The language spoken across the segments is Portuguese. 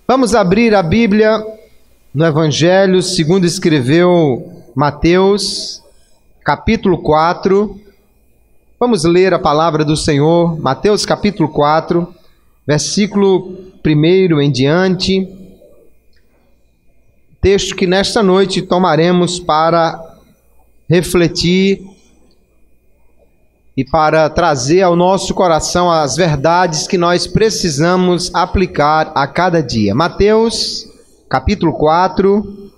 Vamos abrir a Bíblia no Evangelho segundo escreveu Mateus, capítulo 4. Vamos ler a palavra do Senhor, Mateus capítulo 4, versículo 1 em diante. Texto que nesta noite tomaremos para refletir e para trazer ao nosso coração as verdades que nós precisamos aplicar a cada dia. Mateus, capítulo 4,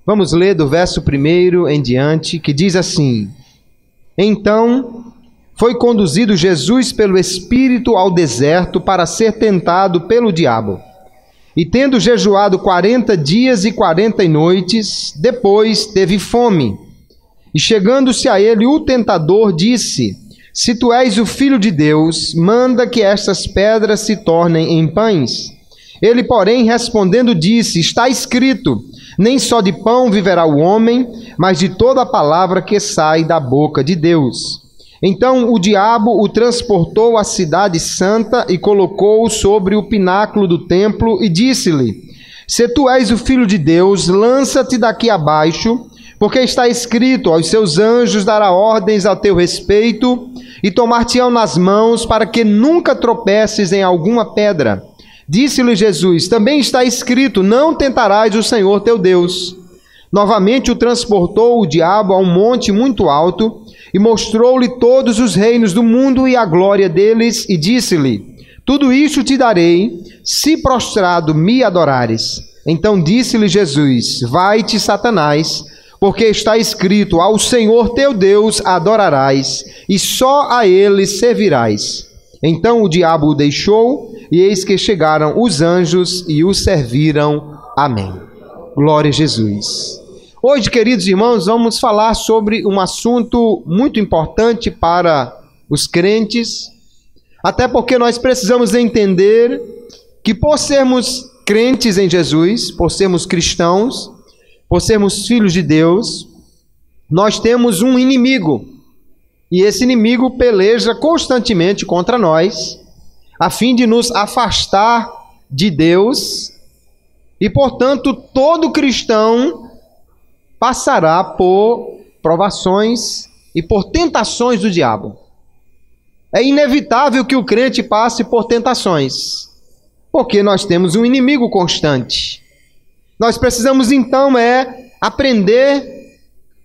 vamos ler do verso 1 em diante, que diz assim: Então foi conduzido Jesus pelo Espírito ao deserto para ser tentado pelo diabo. E tendo jejuado 40 dias e 40 noites, depois teve fome. E chegando-se a ele, o tentador disse: Se tu és o Filho de Deus, manda que estas pedras se tornem em pães. Ele, porém, respondendo, disse: Está escrito, nem só de pão viverá o homem, mas de toda a palavra que sai da boca de Deus. Então o diabo o transportou à cidade santa e colocou-o sobre o pináculo do templo e disse-lhe: Se tu és o Filho de Deus, lança-te daqui abaixo, porque está escrito: aos seus anjos dará ordens a teu respeito, e tomar-te-ão nas mãos, para que nunca tropeces em alguma pedra. Disse-lhe Jesus: Também está escrito: não tentarás o Senhor teu Deus. Novamente o transportou o diabo a um monte muito alto, e mostrou-lhe todos os reinos do mundo e a glória deles, e disse-lhe: Tudo isto te darei, se prostrado me adorares. Então disse-lhe Jesus: Vai-te, Satanás, porque está escrito: ao Senhor teu Deus adorarás, e só a ele servirás. Então o diabo o deixou, e eis que chegaram os anjos e o serviram. Amém. Glória a Jesus. Hoje, queridos irmãos, vamos falar sobre um assunto muito importante para os crentes, até porque nós precisamos entender que por sermos crentes em Jesus, por sermos cristãos, por sermos filhos de Deus, nós temos um inimigo. E esse inimigo peleja constantemente contra nós, a fim de nos afastar de Deus. E, portanto, todo cristão passará por provações e por tentações do diabo. É inevitável que o crente passe por tentações, porque nós temos um inimigo constante. Nós precisamos então aprender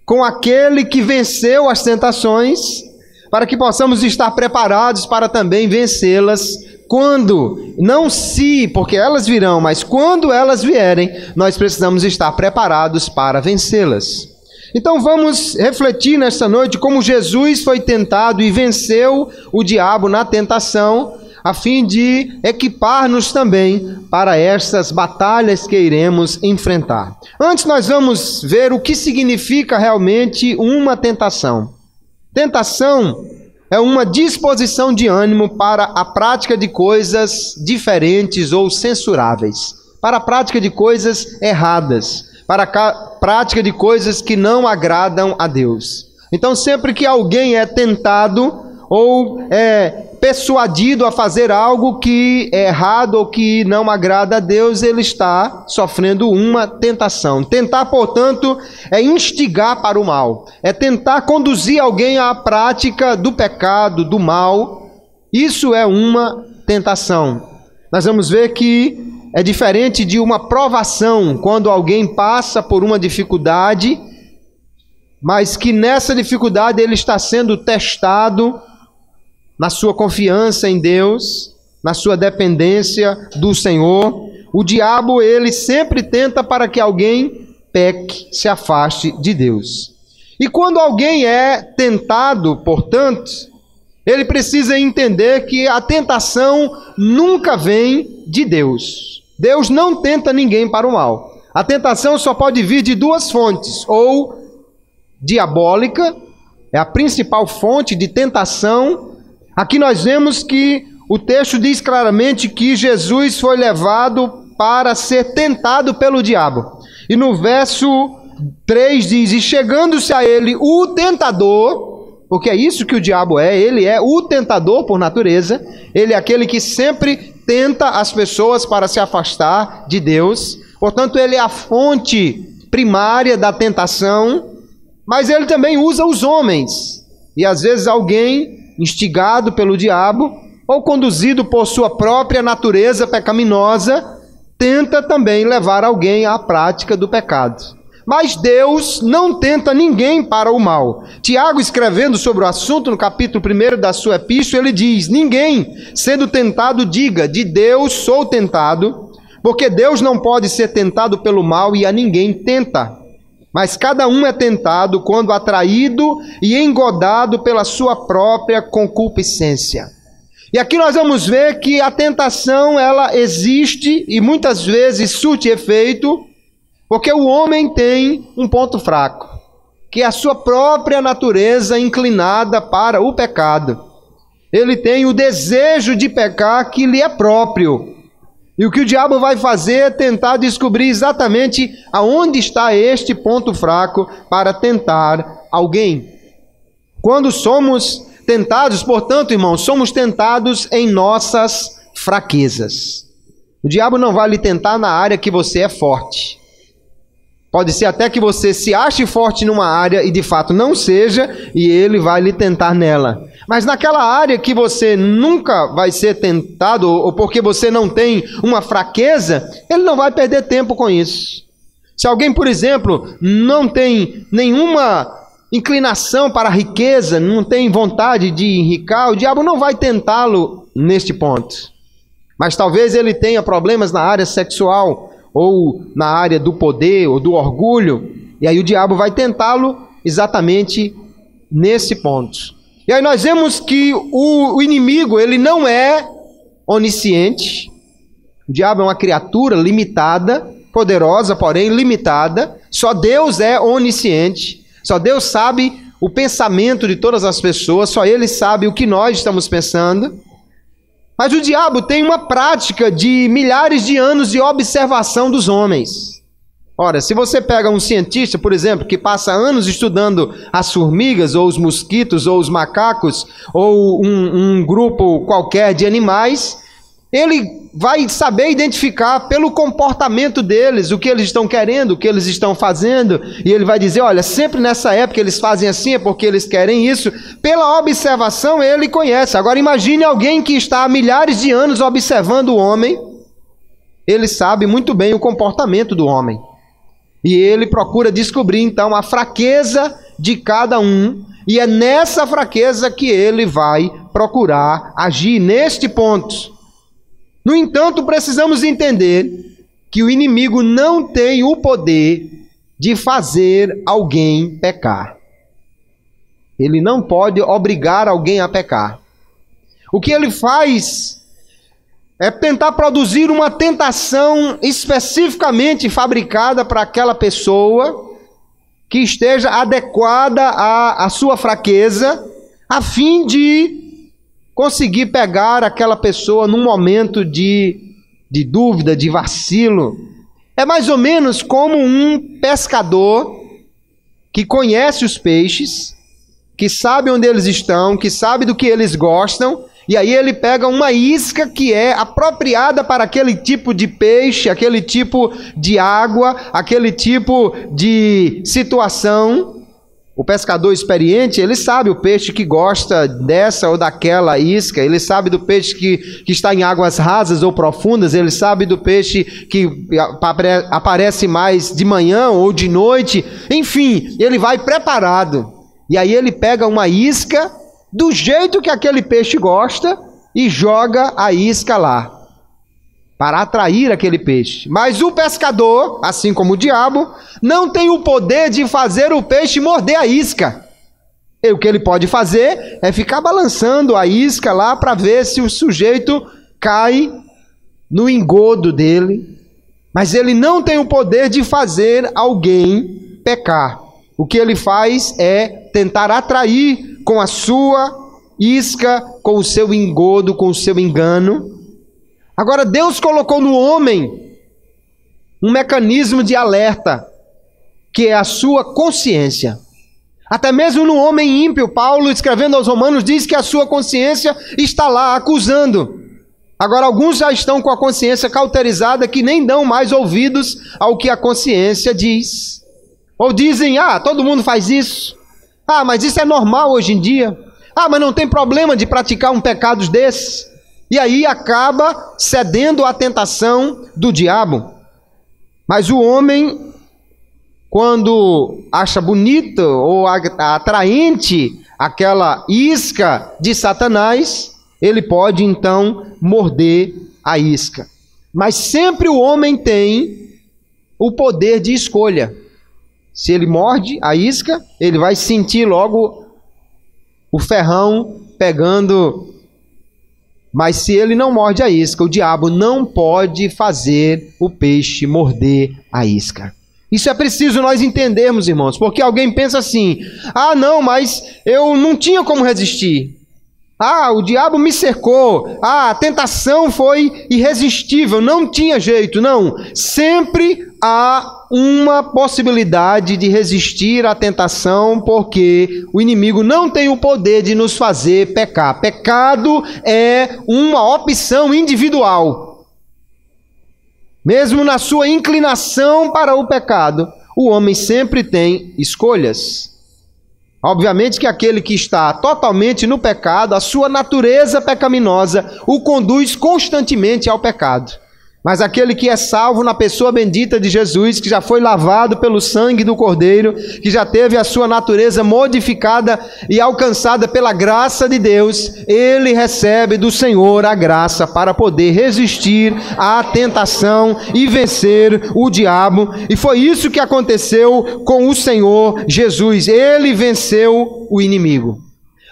com aquele que venceu as tentações, para que possamos estar preparados para também vencê-las quando, não se, porque elas virão, mas quando elas vierem, nós precisamos estar preparados para vencê-las. Então vamos refletir nesta noite como Jesus foi tentado e venceu o diabo na tentação, a fim de equipar-nos também para estas batalhas que iremos enfrentar. Antes nós vamos ver o que significa realmente uma tentação. Tentação é uma disposição de ânimo para a prática de coisas diferentes ou censuráveis, para a prática de coisas erradas, para a prática de coisas que não agradam a Deus. Então, sempre que alguém é tentado ou é persuadido a fazer algo que é errado ou que não agrada a Deus, ele está sofrendo uma tentação. Tentar, portanto, é instigar para o mal, é tentar conduzir alguém à prática do pecado, do mal. Isso é uma tentação. Nós vamos ver que é diferente de uma provação, quando alguém passa por uma dificuldade, mas que nessa dificuldade ele está sendo testado na sua confiança em Deus, na sua dependência do Senhor. O diabo, ele sempre tenta para que alguém peque, se afaste de Deus. E quando alguém é tentado, portanto, ele precisa entender que a tentação nunca vem de Deus. Deus não tenta ninguém para o mal. A tentação só pode vir de duas fontes: ou diabólica, é a principal fonte de tentação. Aqui nós vemos que o texto diz claramente que Jesus foi levado para ser tentado pelo diabo. E no verso 3 diz: E chegando-se a ele o tentador, porque é isso que o diabo é, ele é o tentador por natureza, ele é aquele que sempre tenta as pessoas para se afastar de Deus. Portanto, ele é a fonte primária da tentação, mas ele também usa os homens. E às vezes alguém instigado pelo diabo ou conduzido por sua própria natureza pecaminosa tenta também levar alguém à prática do pecado. Mas Deus não tenta ninguém para o mal. Tiago, escrevendo sobre o assunto no capítulo 1 da sua epístola, ele diz: ninguém, sendo tentado, diga, de Deus sou tentado, porque Deus não pode ser tentado pelo mal e a ninguém tenta. Mas cada um é tentado quando atraído e engodado pela sua própria concupiscência. E aqui nós vamos ver que a tentação, ela existe e muitas vezes surte efeito, porque o homem tem um ponto fraco, que é a sua própria natureza inclinada para o pecado. Ele tem o desejo de pecar que lhe é próprio. E o que o diabo vai fazer é tentar descobrir exatamente aonde está este ponto fraco para tentar alguém. Quando somos tentados, portanto, irmãos, somos tentados em nossas fraquezas. O diabo não vai lhe tentar na área que você é forte. Pode ser até que você se ache forte numa área e de fato não seja, e ele vai lhe tentar nela. Mas naquela área que você nunca vai ser tentado, ou porque você não tem uma fraqueza, ele não vai perder tempo com isso. Se alguém, por exemplo, não tem nenhuma inclinação para a riqueza, não tem vontade de enricar, o diabo não vai tentá-lo neste ponto. Mas talvez ele tenha problemas na área sexual, ou na área do poder, ou do orgulho, e aí o diabo vai tentá-lo exatamente nesse ponto. E aí nós vemos que o inimigo, ele não é onisciente. O diabo é uma criatura limitada, poderosa, porém limitada. Só Deus é onisciente. Só Deus sabe o pensamento de todas as pessoas. Só Ele sabe o que nós estamos pensando. Mas o diabo tem uma prática de milhares de anos de observação dos homens. Ora, se você pega um cientista, por exemplo, que passa anos estudando as formigas, ou os mosquitos, ou os macacos, ou um grupo qualquer de animais, ele vai saber identificar pelo comportamento deles, o que eles estão querendo, o que eles estão fazendo, e ele vai dizer, olha, sempre nessa época eles fazem assim, é porque eles querem isso. Pela observação ele conhece. Agora imagine alguém que está há milhares de anos observando o homem, ele sabe muito bem o comportamento do homem. E ele procura descobrir, então, a fraqueza de cada um. E é nessa fraqueza que ele vai procurar agir neste ponto. No entanto, precisamos entender que o inimigo não tem o poder de fazer alguém pecar. Ele não pode obrigar alguém a pecar. O que ele faz é tentar produzir uma tentação especificamente fabricada para aquela pessoa que esteja adequada à sua fraqueza, a fim de conseguir pegar aquela pessoa num momento de dúvida, de vacilo. É mais ou menos como um pescador que conhece os peixes, que sabe onde eles estão, que sabe do que eles gostam, e aí ele pega uma isca que é apropriada para aquele tipo de peixe, aquele tipo de água, aquele tipo de situação. O pescador experiente, ele sabe o peixe que gosta dessa ou daquela isca, ele sabe do peixe que está em águas rasas ou profundas, ele sabe do peixe que aparece mais de manhã ou de noite, enfim, ele vai preparado. E aí ele pega uma isca do jeito que aquele peixe gosta e joga a isca lá, para atrair aquele peixe. Mas o pescador, assim como o diabo, não tem o poder de fazer o peixe morder a isca. E o que ele pode fazer é ficar balançando a isca lá para ver se o sujeito cai no engodo dele. Mas ele não tem o poder de fazer alguém pecar. O que ele faz é tentar atrair com a sua isca, com o seu engodo, com o seu engano. Agora, Deus colocou no homem um mecanismo de alerta, que é a sua consciência. Até mesmo no homem ímpio, Paulo, escrevendo aos Romanos, diz que a sua consciência está lá acusando. Agora, alguns já estão com a consciência cauterizada que nem dão mais ouvidos ao que a consciência diz. Ou dizem, todo mundo faz isso. Mas isso é normal hoje em dia. Mas não tem problema de praticar um pecado desses. E aí acaba cedendo à tentação do diabo. Mas o homem, quando acha bonita ou atraente aquela isca de Satanás, ele pode então morder a isca. Mas sempre o homem tem o poder de escolha. Se ele morde a isca, ele vai sentir logo o ferrão pegando. Mas se ele não morde a isca, o diabo não pode fazer o peixe morder a isca. Isso é preciso nós entendermos, irmãos, porque alguém pensa assim: não, mas eu não tinha como resistir. O diabo me cercou. A tentação foi irresistível, não tinha jeito. Não, sempre há uma possibilidade de resistir à tentação, porque o inimigo não tem o poder de nos fazer pecar. Pecado é uma opção individual. Mesmo na sua inclinação para o pecado, o homem sempre tem escolhas. Obviamente que aquele que está totalmente no pecado, a sua natureza pecaminosa o conduz constantemente ao pecado. Mas aquele que é salvo na pessoa bendita de Jesus, que já foi lavado pelo sangue do Cordeiro, que já teve a sua natureza modificada e alcançada pela graça de Deus, ele recebe do Senhor a graça para poder resistir à tentação e vencer o diabo. E foi isso que aconteceu com o Senhor Jesus. Ele venceu o inimigo.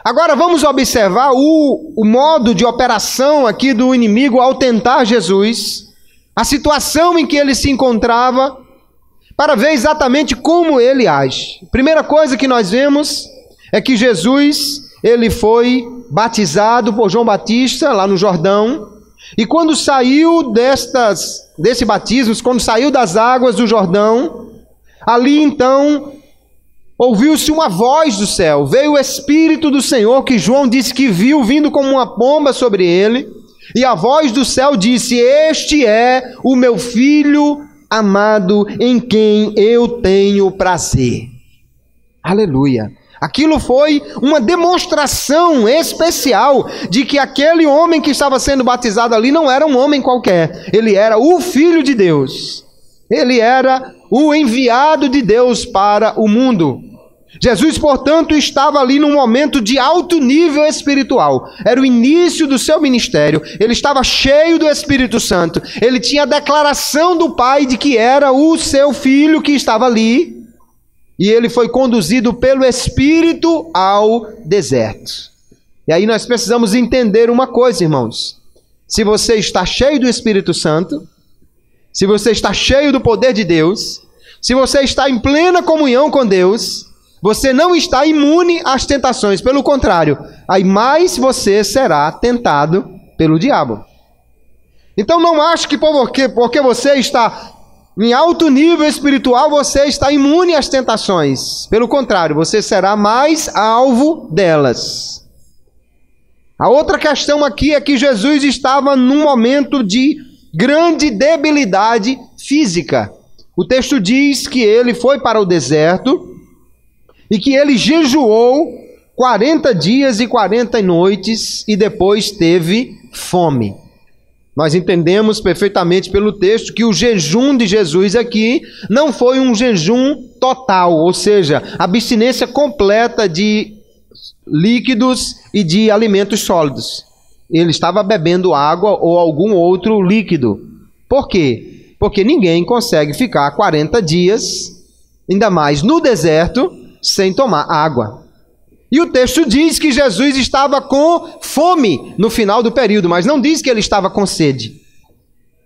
Agora vamos observar o modo de operação aqui do inimigo ao tentar Jesus, a situação em que ele se encontrava, para ver exatamente como ele age. Primeira coisa que nós vemos é que Jesus, ele foi batizado por João Batista lá no Jordão, e quando saiu desse batismo, quando saiu das águas do Jordão, ali então ouviu-se uma voz do céu, veio o Espírito do Senhor, que João disse que viu vindo como uma pomba sobre ele, e a voz do céu disse: este é o meu filho amado, em quem eu tenho prazer. Aleluia! Aquilo foi uma demonstração especial de que aquele homem que estava sendo batizado ali não era um homem qualquer, ele era o Filho de Deus, ele era o enviado de Deus para o mundo. Jesus, portanto, estava ali num momento de alto nível espiritual. Era o início do seu ministério. Ele estava cheio do Espírito Santo. Ele tinha a declaração do Pai de que era o seu filho que estava ali. E ele foi conduzido pelo Espírito ao deserto. E aí nós precisamos entender uma coisa, irmãos. Se você está cheio do Espírito Santo, se você está cheio do poder de Deus, se você está em plena comunhão com Deus, você não está imune às tentações, pelo contrário, aí mais você será tentado pelo diabo. Então não ache que porque você está em alto nível espiritual, você está imune às tentações. Pelo contrário, você será mais alvo delas. A outra questão aqui é que Jesus estava num momento de grande debilidade física. O texto diz que ele foi para o deserto e que ele jejuou 40 dias e 40 noites e depois teve fome. Nós entendemos perfeitamente pelo texto que o jejum de Jesus aqui não foi um jejum total, ou seja, abstinência completa de líquidos e de alimentos sólidos. Ele estava bebendo água ou algum outro líquido. Por quê? Porque ninguém consegue ficar 40 dias, ainda mais no deserto, sem tomar água. E o texto diz que Jesus estava com fome no final do período, mas não diz que ele estava com sede.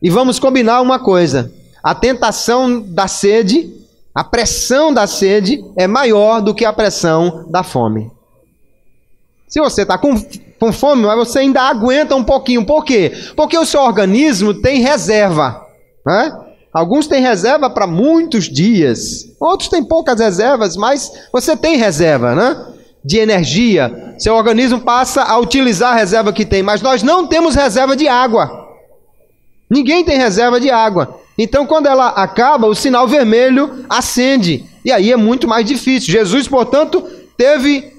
E vamos combinar uma coisa: a tentação da sede, a pressão da sede é maior do que a pressão da fome. Se você está com fome, mas você ainda aguenta um pouquinho. Por quê? Porque o seu organismo tem reserva, né? Alguns têm reserva para muitos dias, outros têm poucas reservas, mas você tem reserva, né? de energia, seu organismo passa a utilizar a reserva que tem, mas nós não temos reserva de água. Ninguém tem reserva de água. Então, quando ela acaba, o sinal vermelho acende, e aí é muito mais difícil. Jesus, portanto, teve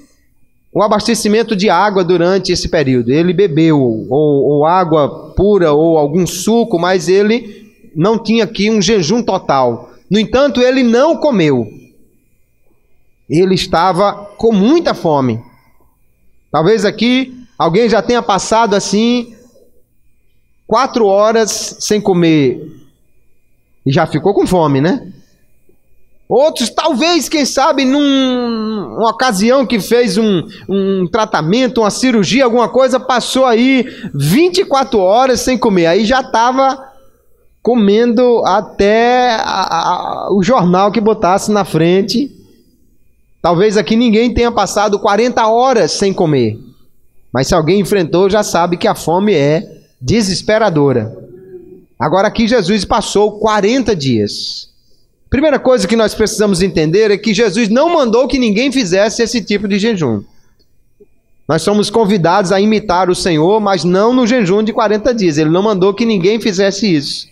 o abastecimento de água durante esse período. Ele bebeu ou água pura ou algum suco, mas ele não tinha aqui um jejum total. No entanto, ele não comeu. Ele estava com muita fome. Talvez aqui alguém já tenha passado assim 4 horas sem comer e já ficou com fome, né? Outros, talvez, quem sabe, numa ocasião que fez um tratamento, uma cirurgia, alguma coisa, passou aí 24 horas sem comer. Aí já estava comendo até o jornal que botasse na frente. Talvez aqui ninguém tenha passado 40 horas sem comer. Mas se alguém enfrentou, já sabe que a fome é desesperadora. Agora aqui Jesus passou 40 dias. Primeira coisa que nós precisamos entender é que Jesus não mandou que ninguém fizesse esse tipo de jejum. Nós somos convidados a imitar o Senhor, mas não no jejum de 40 dias. Ele não mandou que ninguém fizesse isso.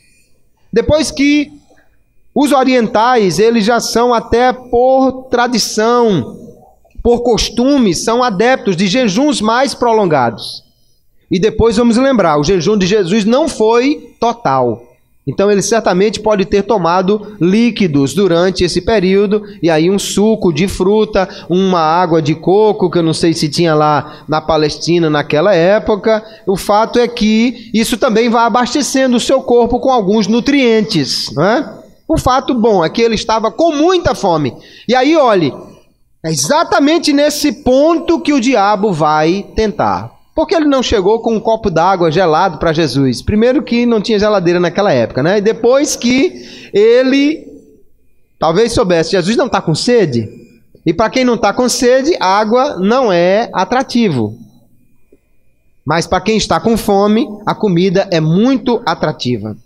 Depois que os orientais, eles já são até por tradição, por costume, são adeptos de jejuns mais prolongados. E depois vamos lembrar, o jejum de Jesus não foi total. Então ele certamente pode ter tomado líquidos durante esse período, e aí um suco de fruta, uma água de coco, que eu não sei se tinha lá na Palestina naquela época. O fato é que isso também vai abastecendo o seu corpo com alguns nutrientes, não é? O fato bom é que ele estava com muita fome. E aí, olhe, é exatamente nesse ponto que o diabo vai tentar. Por que ele não chegou com um copo d'água gelado para Jesus? Primeiro que não tinha geladeira naquela época, né? E depois que ele talvez soubesse, Jesus não está com sede. E para quem não está com sede, água não é atrativo. Mas para quem está com fome, a comida é muito atrativa.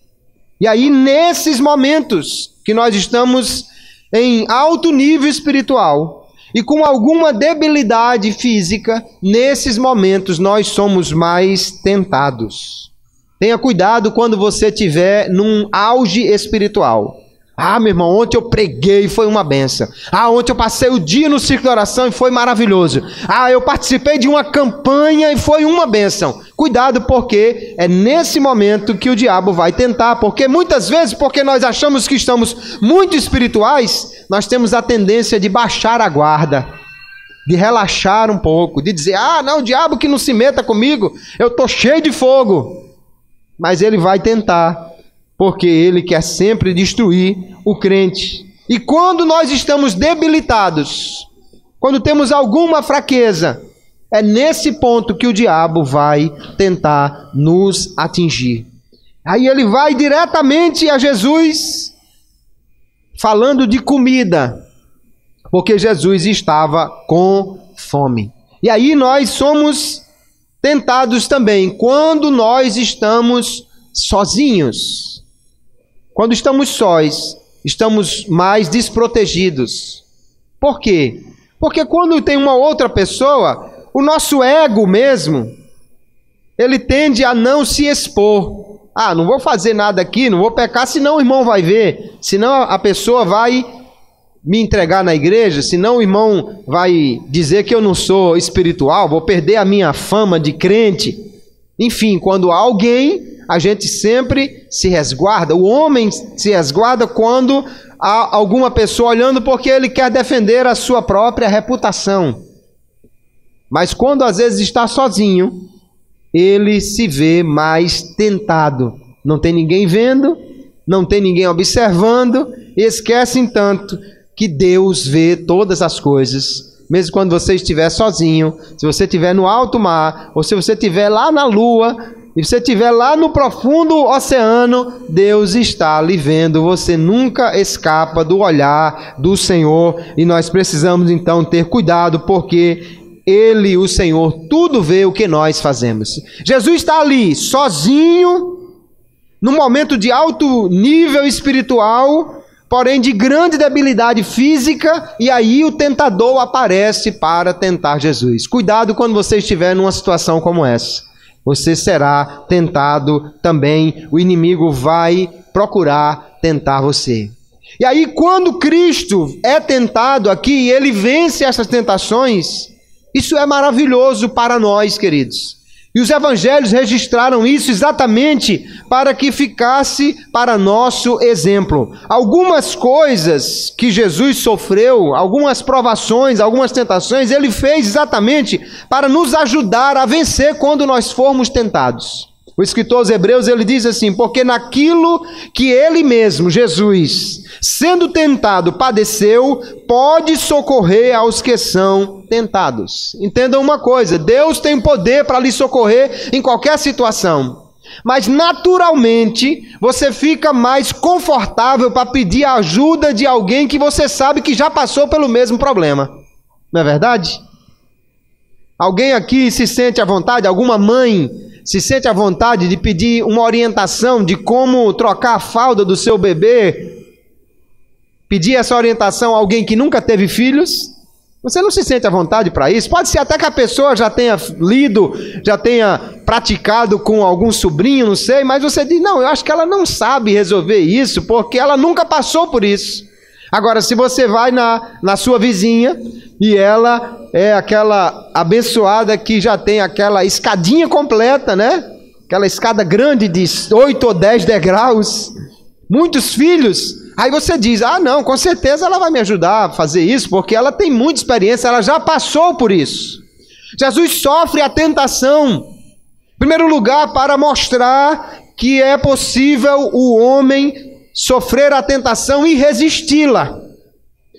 E aí, nesses momentos que nós estamos em alto nível espiritual e com alguma debilidade física, nesses momentos nós somos mais tentados. Tenha cuidado quando você estiver num auge espiritual. Ah, meu irmão, ontem eu preguei e foi uma benção. Ah, ontem eu passei o dia no círculo de oração e foi maravilhoso. Ah, eu participei de uma campanha e foi uma benção. Cuidado, porque é nesse momento que o diabo vai tentar. Porque muitas vezes, porque nós achamos que estamos muito espirituais, nós temos a tendência de baixar a guarda, de relaxar um pouco, de dizer, ah, não, o diabo que não se meta comigo, eu estou cheio de fogo. Mas ele vai tentar, porque ele quer sempre destruir o crente. E quando nós estamos debilitados, quando temos alguma fraqueza, é nesse ponto que o diabo vai tentar nos atingir. Aí ele vai diretamente a Jesus, falando de comida, porque Jesus estava com fome. E aí nós somos tentados também, quando nós estamos sozinhos. Quando estamos sós, estamos mais desprotegidos. Por quê? Porque quando tem uma outra pessoa, o nosso ego mesmo, ele tende a não se expor. Ah, não vou fazer nada aqui, não vou pecar, senão o irmão vai ver, senão a pessoa vai me entregar na igreja, senão o irmão vai dizer que eu não sou espiritual, vou perder a minha fama de crente. Enfim, quando há alguém, a gente sempre se resguarda. O homem se resguarda quando há alguma pessoa olhando, porque ele quer defender a sua própria reputação. Mas quando às vezes está sozinho, ele se vê mais tentado. Não tem ninguém vendo, não tem ninguém observando, e esquecem tanto que Deus vê todas as coisas. Mesmo quando você estiver sozinho, se você estiver no alto mar, ou se você estiver lá na lua, e você estiver lá no profundo oceano, Deus está lhe vendo. Você nunca escapa do olhar do Senhor, e nós precisamos então ter cuidado, porque Ele, o Senhor, tudo vê o que nós fazemos. Jesus está ali, sozinho, num momento de alto nível espiritual, porém de grande debilidade física, e aí o tentador aparece para tentar Jesus. Cuidado quando você estiver numa situação como essa. Você será tentado também, o inimigo vai procurar tentar você. E aí quando Cristo é tentado aqui e ele vence essas tentações, isso é maravilhoso para nós, queridos. E os evangelhos registraram isso exatamente para que ficasse para nosso exemplo. Algumas coisas que Jesus sofreu, algumas provações, algumas tentações, ele fez exatamente para nos ajudar a vencer quando nós formos tentados. O escritor aos Hebreus, ele diz assim: porque naquilo que ele mesmo, Jesus, sendo tentado, padeceu, pode socorrer aos que são tentados. Entendam uma coisa, Deus tem poder para lhe socorrer em qualquer situação. Mas naturalmente, você fica mais confortável para pedir a ajuda de alguém que você sabe que já passou pelo mesmo problema. Não é verdade? Alguém aqui se sente à vontade, alguma mãe se sente à vontade de pedir uma orientação de como trocar a fralda do seu bebê? Pedir essa orientação a alguém que nunca teve filhos? Você não se sente à vontade para isso? Pode ser até que a pessoa já tenha lido, já tenha praticado com algum sobrinho, não sei, mas você diz: não, eu acho que ela não sabe resolver isso, porque ela nunca passou por isso. Agora, se você vai na sua vizinha e ela é aquela abençoada que já tem aquela escadinha completa, né? Aquela escada grande de 8 ou 10 degraus, muitos filhos, aí você diz: ah, não, com certeza ela vai me ajudar a fazer isso, porque ela tem muita experiência, ela já passou por isso. Jesus sofre a tentação, em primeiro lugar, para mostrar que é possível o homem sofrer a tentação e resisti-la.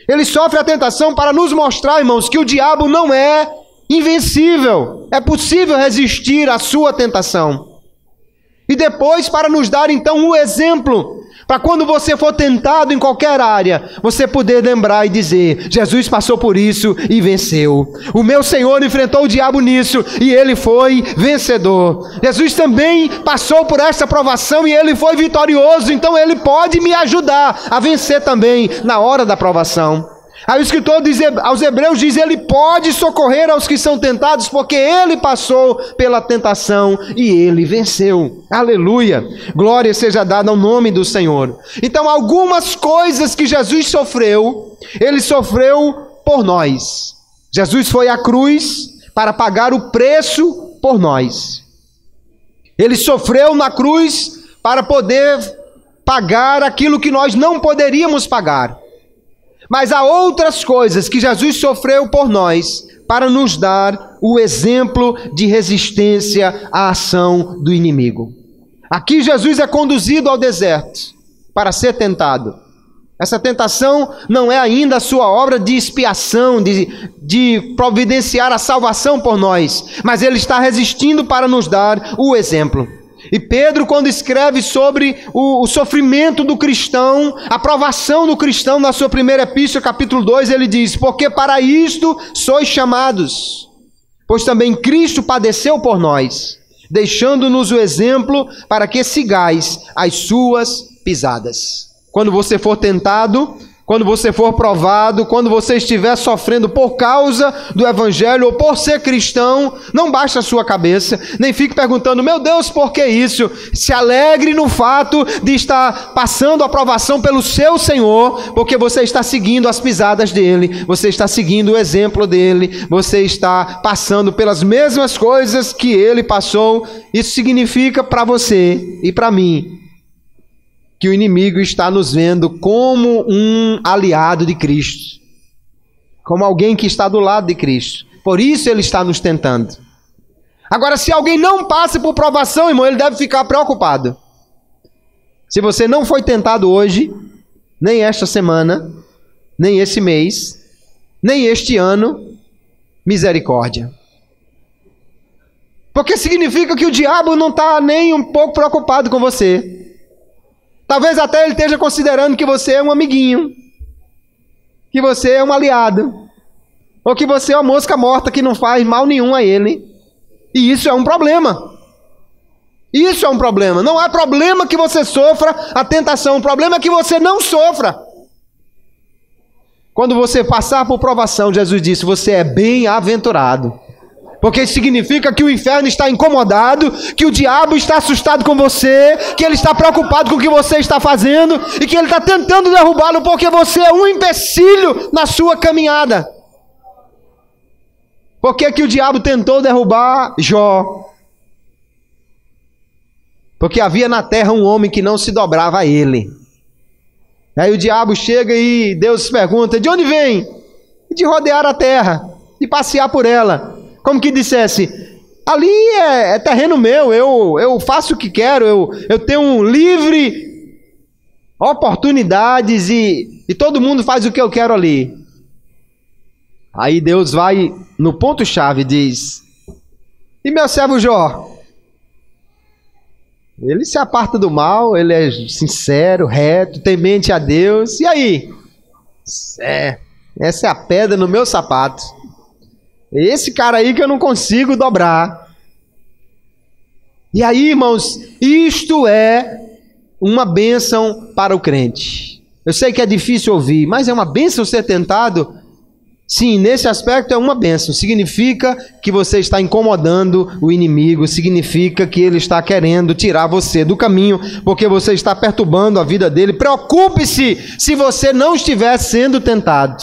Ele sofre a tentação para nos mostrar, irmãos, que o diabo não é invencível. É possível resistir à sua tentação. E depois para nos dar então o exemplo, para quando você for tentado em qualquer área, você poder lembrar e dizer: Jesus passou por isso e venceu. O meu Senhor enfrentou o diabo nisso e ele foi vencedor. Jesus também passou por essa provação e ele foi vitorioso, então ele pode me ajudar a vencer também na hora da provação. Aí o escritor aos Hebreus diz: ele pode socorrer aos que são tentados, porque ele passou pela tentação e ele venceu. Aleluia! Glória seja dada ao nome do Senhor. Então, algumas coisas que Jesus sofreu, ele sofreu por nós. Jesus foi à cruz para pagar o preço por nós. Ele sofreu na cruz para poder pagar aquilo que nós não poderíamos pagar. Mas há outras coisas que Jesus sofreu por nós para nos dar o exemplo de resistência à ação do inimigo. Aqui Jesus é conduzido ao deserto para ser tentado. Essa tentação não é ainda a sua obra de expiação, de providenciar a salvação por nós, mas ele está resistindo para nos dar o exemplo. E Pedro, quando escreve sobre o sofrimento do cristão, a provação do cristão, na sua primeira epístola, capítulo 2, ele diz: porque para isto sois chamados, pois também Cristo padeceu por nós, deixando-nos o exemplo para que sigais as suas pisadas. Quando você for tentado, quando você for provado, quando você estiver sofrendo por causa do evangelho ou por ser cristão, não baixe a sua cabeça, nem fique perguntando: meu Deus, por que isso? Se alegre no fato de estar passando a provação pelo seu Senhor, porque você está seguindo as pisadas dele, você está seguindo o exemplo dele, você está passando pelas mesmas coisas que ele passou. Isso significa para você e para mim que o inimigo está nos vendo como um aliado de Cristo, como alguém que está do lado de Cristo. Por isso ele está nos tentando. Agora, se alguém não passa por provação, irmão, ele deve ficar preocupado. Se você não foi tentado hoje, nem esta semana, nem esse mês, nem este ano, misericórdia. Porque significa que o diabo não está nem um pouco preocupado com você. Talvez até ele esteja considerando que você é um amiguinho, que você é um aliado, ou que você é uma mosca morta que não faz mal nenhum a ele. E isso é um problema. Isso é um problema. Não é problema que você sofra a tentação, o problema é que você não sofra. Quando você passar por provação, Jesus disse, você é bem-aventurado. Porque significa que o inferno está incomodado, que o diabo está assustado com você, que ele está preocupado com o que você está fazendo e que ele está tentando derrubá-lo porque você é um empecilho na sua caminhada. Por que que o diabo tentou derrubar Jó? Porque havia na terra um homem que não se dobrava a ele. Aí o diabo chega e Deus pergunta, de onde vem? De rodear a terra, de passear por ela. Como que dissesse, ali é terreno meu, eu faço o que quero, eu tenho livre oportunidades e todo mundo faz o que eu quero ali. Aí Deus vai no ponto-chave e diz, e meu servo Jó? Ele se aparta do mal, ele é sincero, reto, temente a Deus, e aí? Essa é a pedra no meu sapato. Esse cara aí que eu não consigo dobrar. E aí, irmãos, isto é uma bênção para o crente. Eu sei que é difícil ouvir, mas é uma bênção ser tentado? Sim, nesse aspecto é uma bênção. Significa que você está incomodando o inimigo, significa que ele está querendo tirar você do caminho, porque você está perturbando a vida dele. Preocupe-se se você não estiver sendo tentado.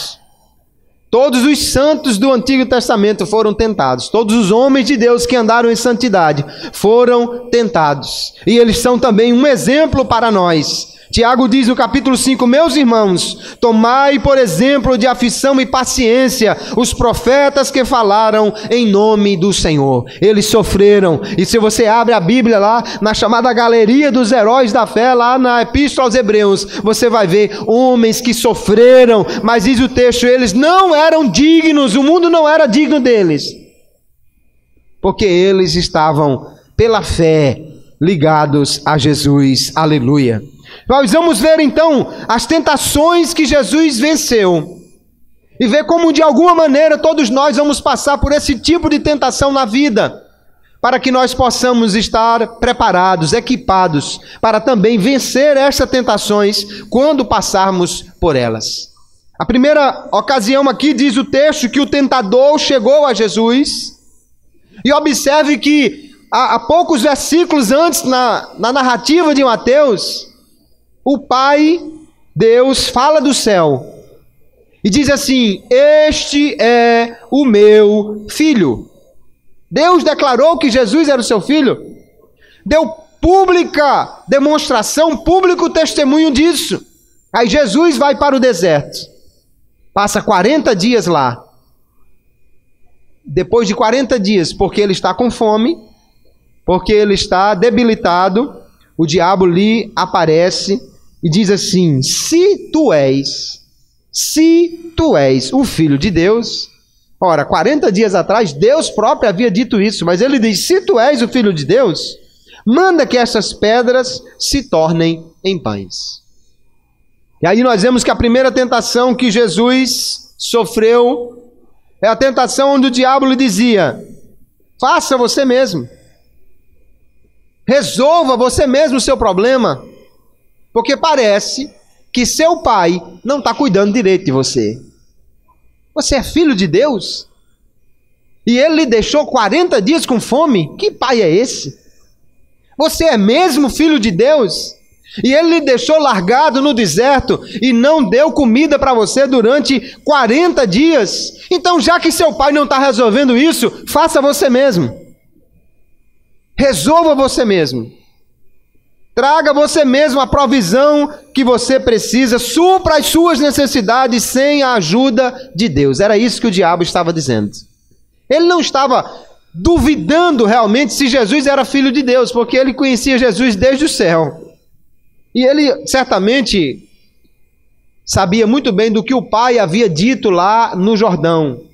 Todos os santos do Antigo Testamento foram tentados. Todos os homens de Deus que andaram em santidade foram tentados. E eles são também um exemplo para nós. Tiago diz no capítulo 5, meus irmãos, tomai por exemplo de aflição e paciência os profetas que falaram em nome do Senhor. Eles sofreram. E se você abre a Bíblia lá, na chamada galeria dos heróis da fé, lá na Epístola aos Hebreus, você vai ver homens que sofreram, mas diz o texto, eles não eram dignos, o mundo não era digno deles, porque eles estavam pela fé ligados a Jesus. Aleluia. Nós vamos ver então as tentações que Jesus venceu e ver como de alguma maneira todos nós vamos passar por esse tipo de tentação na vida, para que nós possamos estar preparados, equipados, para também vencer estas tentações quando passarmos por elas. A primeira ocasião aqui diz o texto que o tentador chegou a Jesus, e observe que há poucos versículos antes na narrativa de Mateus, o Pai, Deus, fala do céu e diz assim, este é o meu filho. Deus declarou que Jesus era o seu filho, deu pública demonstração, público testemunho disso. Aí Jesus vai para o deserto, passa 40 dias lá. Depois de 40 dias, porque ele está com fome, porque ele está debilitado, o diabo lhe aparece e diz assim, se tu és o Filho de Deus. Ora, 40 dias atrás, Deus próprio havia dito isso, mas ele diz, se tu és o Filho de Deus, manda que essas pedras se tornem em pães. E aí nós vemos que a primeira tentação que Jesus sofreu é a tentação onde o diabo lhe dizia, faça você mesmo. Resolva você mesmo o seu problema. Porque parece que seu pai não está cuidando direito de você. Você é filho de Deus? E ele lhe deixou 40 dias com fome? Que pai é esse? Você é mesmo filho de Deus? E ele lhe deixou largado no deserto e não deu comida para você durante 40 dias? Então, já que seu pai não está resolvendo isso, faça você mesmo. Resolva você mesmo. Traga você mesmo a provisão que você precisa, supra as suas necessidades sem a ajuda de Deus. Era isso que o diabo estava dizendo. Ele não estava duvidando realmente se Jesus era filho de Deus, porque ele conhecia Jesus desde o céu. E ele certamente sabia muito bem do que o Pai havia dito lá no Jordão.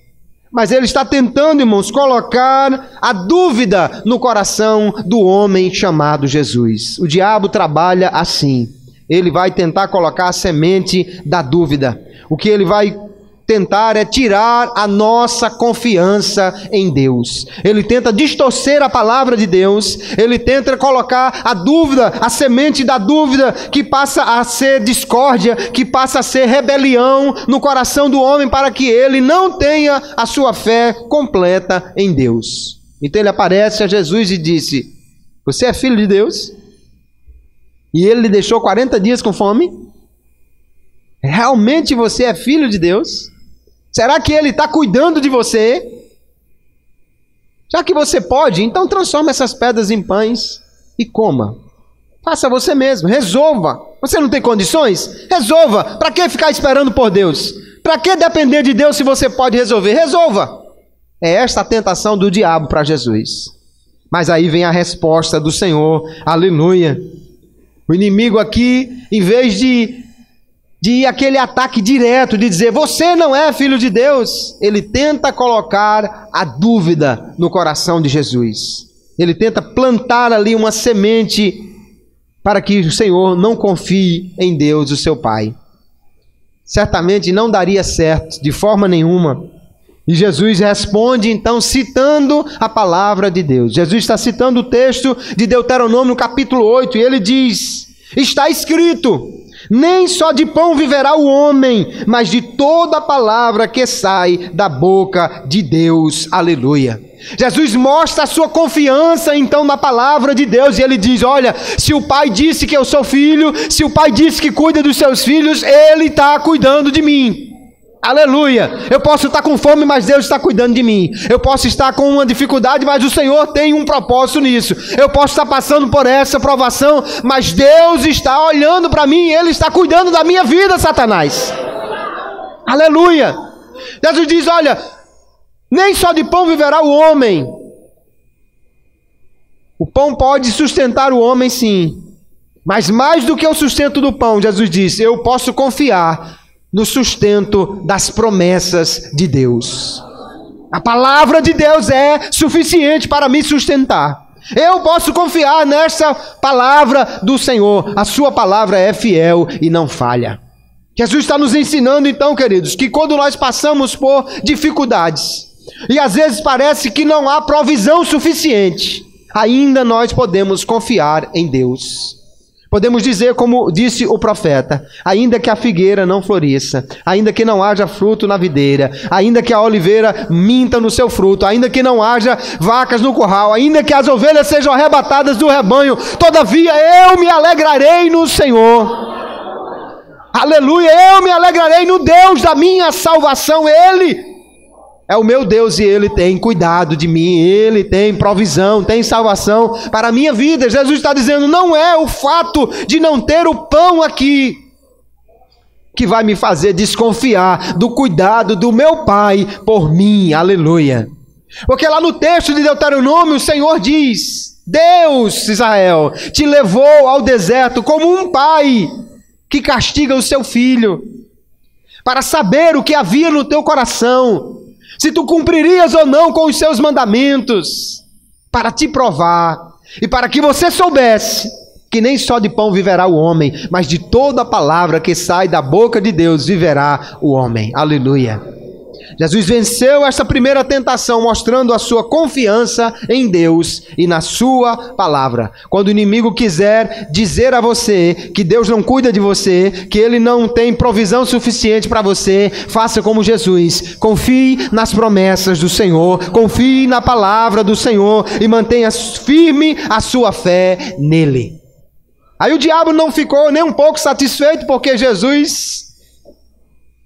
Mas ele está tentando, irmãos, colocar a dúvida no coração do homem chamado Jesus. O diabo trabalha assim. Ele vai tentar colocar a semente da dúvida. O que ele vai tentar é tirar a nossa confiança em Deus. Ele tenta distorcer a palavra de Deus. Ele tenta colocar a dúvida, a semente da dúvida, que passa a ser discórdia, que passa a ser rebelião no coração do homem, para que ele não tenha a sua fé completa em Deus. Então ele aparece a Jesus e disse: você é filho de Deus? E ele lhe deixou 40 dias com fome? Realmente você é filho de Deus? Será que ele está cuidando de você? Já que você pode, então transforma essas pedras em pães e coma. Faça você mesmo, resolva. Você não tem condições? Resolva. Para que ficar esperando por Deus? Para que depender de Deus se você pode resolver? Resolva. É esta a tentação do diabo para Jesus. Mas aí vem a resposta do Senhor. Aleluia. O inimigo aqui, em vez de aquele ataque direto, de dizer, você não é filho de Deus, ele tenta colocar a dúvida no coração de Jesus. Ele tenta plantar ali uma semente para que o Senhor não confie em Deus, o seu Pai. Certamente não daria certo, de forma nenhuma. E Jesus responde, então, citando a palavra de Deus. Jesus está citando o texto de Deuteronômio, capítulo 8, e ele diz, está escrito, nem só de pão viverá o homem, mas de toda a palavra que sai da boca de Deus. Aleluia. Jesus mostra a sua confiança então na palavra de Deus, e ele diz, olha, se o Pai disse que eu sou filho, se o Pai disse que cuida dos seus filhos, ele está cuidando de mim. Aleluia. Eu posso estar com fome, mas Deus está cuidando de mim. Eu posso estar com uma dificuldade, mas o Senhor tem um propósito nisso. Eu posso estar passando por essa provação, mas Deus está olhando para mim e Ele está cuidando da minha vida, Satanás. Aleluia. Jesus diz, olha, nem só de pão viverá o homem. O pão pode sustentar o homem, sim. Mas mais do que o sustento do pão, Jesus disse, eu posso confiar no sustento das promessas de Deus. A palavra de Deus é suficiente para me sustentar. Eu posso confiar nessa palavra do Senhor. A sua palavra é fiel e não falha. Jesus está nos ensinando então, queridos, que quando nós passamos por dificuldades, e às vezes parece que não há provisão suficiente, ainda nós podemos confiar em Deus. Podemos dizer como disse o profeta, ainda que a figueira não floresça, ainda que não haja fruto na videira, ainda que a oliveira minta no seu fruto, ainda que não haja vacas no curral, ainda que as ovelhas sejam arrebatadas do rebanho, todavia eu me alegrarei no Senhor. Aleluia, eu me alegrarei no Deus da minha salvação. Ele é o meu Deus e Ele tem cuidado de mim, Ele tem provisão, tem salvação para a minha vida. Jesus está dizendo, não é o fato de não ter o pão aqui que vai me fazer desconfiar do cuidado do meu Pai por mim. Aleluia. Porque lá no texto de Deuteronômio o Senhor diz, Deus, Israel, te levou ao deserto como um pai que castiga o seu filho, para saber o que havia no teu coração, se tu cumpririas ou não com os seus mandamentos, para te provar, e para que você soubesse que nem só de pão viverá o homem, mas de toda a palavra que sai da boca de Deus viverá o homem. Aleluia. Jesus venceu essa primeira tentação, mostrando a sua confiança em Deus e na sua palavra. Quando o inimigo quiser dizer a você que Deus não cuida de você, que Ele não tem provisão suficiente para você, faça como Jesus. Confie nas promessas do Senhor, confie na palavra do Senhor e mantenha firme a sua fé nele. Aí o diabo não ficou nem um pouco satisfeito, porque Jesus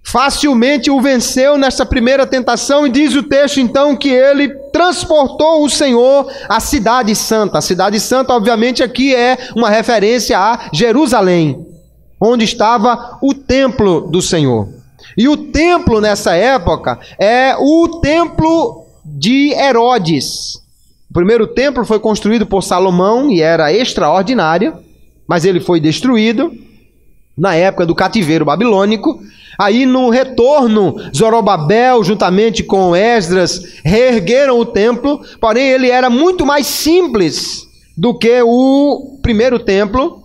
facilmente o venceu nessa primeira tentação, e diz o texto então que ele transportou o Senhor à cidade santa. A cidade santa obviamente aqui é uma referência a Jerusalém, onde estava o templo do Senhor. E o templo nessa época é o templo de Herodes. O primeiro templo foi construído por Salomão e era extraordinário, mas ele foi destruído na época do cativeiro babilônico. Aí no retorno, Zorobabel, juntamente com Esdras, reergueram o templo, porém ele era muito mais simples do que o primeiro templo,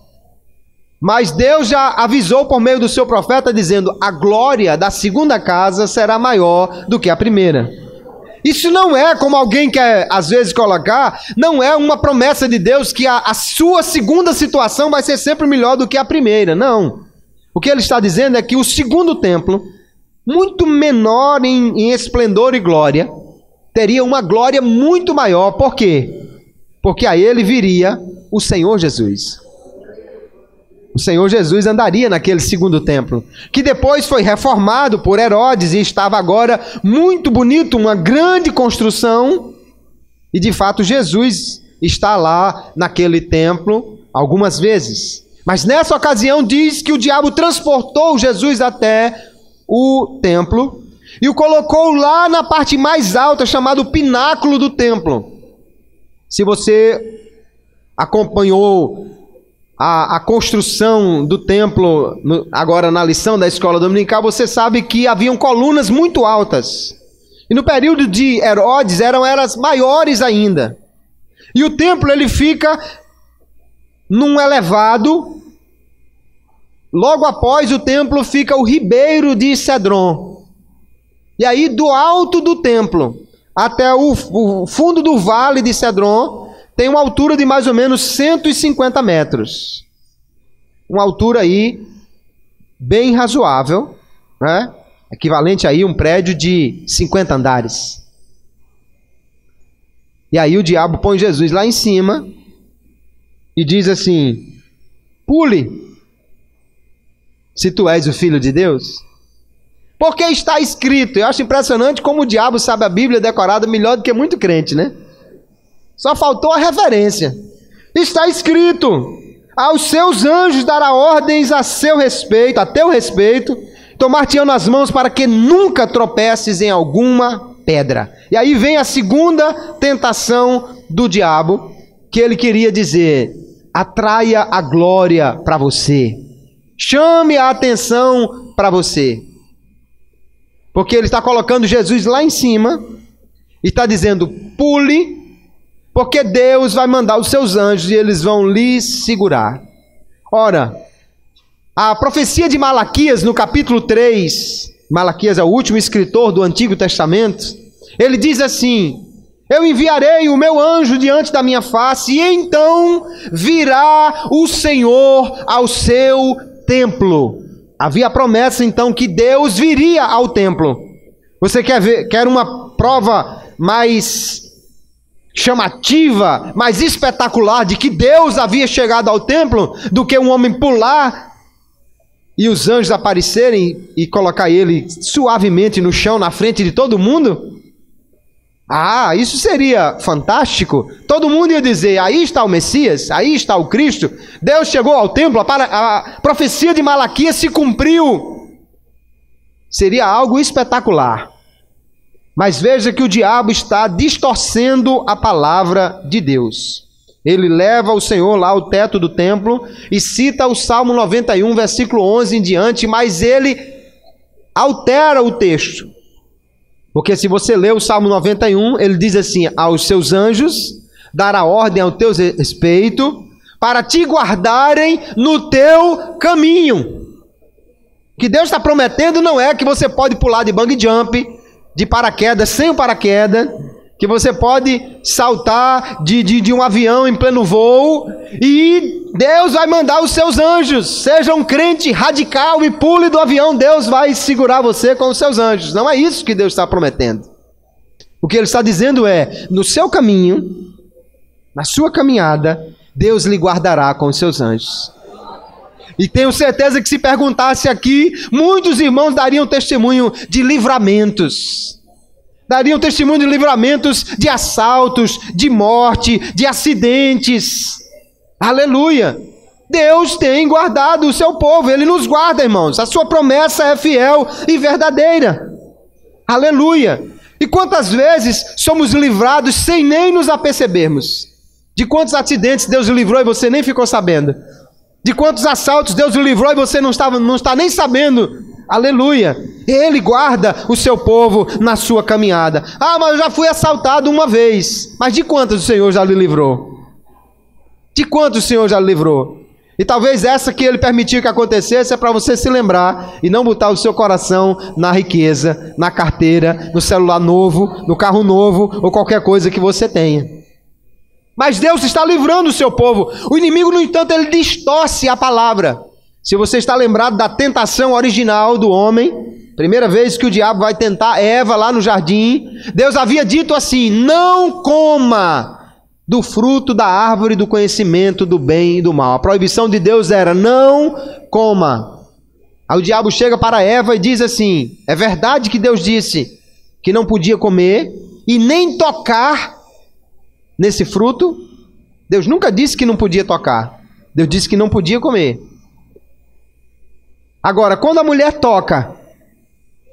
Mas Deus já avisou por meio do seu profeta, dizendo: a glória da segunda casa será maior do que a primeira. Isso não é, como alguém quer às vezes colocar, não é uma promessa de Deus que a sua segunda situação vai ser sempre melhor do que a primeira. Não. O que ele está dizendo é que o segundo templo, muito menor em esplendor e glória, teria uma glória muito maior. Por quê? Porque a ele viria o Senhor Jesus. O Senhor Jesus andaria naquele segundo templo, que depois foi reformado por Herodes e estava agora muito bonito, uma grande construção. E de fato Jesus está lá naquele templo algumas vezes. Mas nessa ocasião diz que o diabo transportou Jesus até o templo e o colocou lá na parte mais alta, chamado pináculo do templo. Se você acompanhou a construção do templo agora na lição da escola dominical, você sabe que haviam colunas muito altas. E no período de Herodes eram elas maiores ainda. E o templo ele fica num elevado. Logo após o templo fica o ribeiro de Cedron. E aí do alto do templo até o fundo do vale de Cedron tem uma altura de mais ou menos 150 metros. Uma altura aí bem razoável, né? Equivalente aí a um prédio de 50 andares. E aí o diabo põe Jesus lá em cima e diz assim: pule, se tu és o Filho de Deus. Porque está escrito. Eu acho impressionante como o diabo sabe a Bíblia decorada melhor do que muito crente, né? Só faltou a referência. Está escrito: aos seus anjos dará ordens a seu respeito, a teu respeito, tomar-te-ão nas mãos para que nunca tropeces em alguma pedra. E aí vem a segunda tentação do diabo, que ele queria dizer: atraia a glória para você, chame a atenção para você. Porque ele está colocando Jesus lá em cima e está dizendo: pule, porque Deus vai mandar os seus anjos e eles vão lhe segurar. Ora, a profecia de Malaquias, no capítulo 3, Malaquias é o último escritor do Antigo Testamento, ele diz assim: eu enviarei o meu anjo diante da minha face, e então virá o Senhor ao seu templo. Havia a promessa então que Deus viria ao templo. Você quer uma prova mais chamativa, mais espetacular de que Deus havia chegado ao templo do que um homem pular e os anjos aparecerem e colocar ele suavemente no chão na frente de todo mundo? Ah, isso seria fantástico. Todo mundo ia dizer: aí está o Messias, aí está o Cristo. Deus chegou ao templo, a profecia de Malaquias se cumpriu. Seria algo espetacular. Mas veja que o diabo está distorcendo a palavra de Deus. Ele leva o Senhor lá ao teto do templo e cita o Salmo 91, versículo 11 em diante, mas ele altera o texto. Porque se você ler o Salmo 91, ele diz assim: aos seus anjos dará ordem ao teu respeito, para te guardarem no teu caminho. O que Deus está prometendo não é que você pode pular de bungee jump, de paraquedas, sem o paraquedas, que você pode saltar de um avião em pleno voo, e Deus vai mandar os seus anjos. Seja um crente radical e pule do avião, Deus vai segurar você com os seus anjos. Não é isso que Deus está prometendo. O que Ele está dizendo é: no seu caminho, na sua caminhada, Deus lhe guardará com os seus anjos. E tenho certeza que se perguntasse aqui, muitos irmãos dariam testemunho de livramentos. Dariam testemunho de livramentos, de assaltos, de morte, de acidentes. Aleluia! Deus tem guardado o seu povo, Ele nos guarda, irmãos. A sua promessa é fiel e verdadeira. Aleluia! E quantas vezes somos livrados sem nem nos apercebermos? De quantos acidentes Deus livrou e você nem ficou sabendo? De quantos assaltos Deus livrou e você não está nem sabendo? Aleluia! Ele guarda o seu povo na sua caminhada. Ah, mas eu já fui assaltado uma vez. Mas de quantos o Senhor já lhe livrou? De quantos o Senhor já lhe livrou? E talvez essa que ele permitiu que acontecesse é para você se lembrar e não botar o seu coração na riqueza, na carteira, no celular novo, no carro novo ou qualquer coisa que você tenha. Mas Deus está livrando o seu povo. O inimigo, no entanto, ele distorce a palavra. Se você está lembrado da tentação original do homem, primeira vez que o diabo vai tentar Eva lá no jardim, Deus havia dito assim: não coma do fruto da árvore do conhecimento do bem e do mal. A proibição de Deus era: não coma. Aí o diabo chega para Eva e diz assim: é verdade que Deus disse que não podia comer e nem tocar nesse fruto? Deus nunca disse que não podia tocar. Deus disse que não podia comer. Agora, quando a mulher toca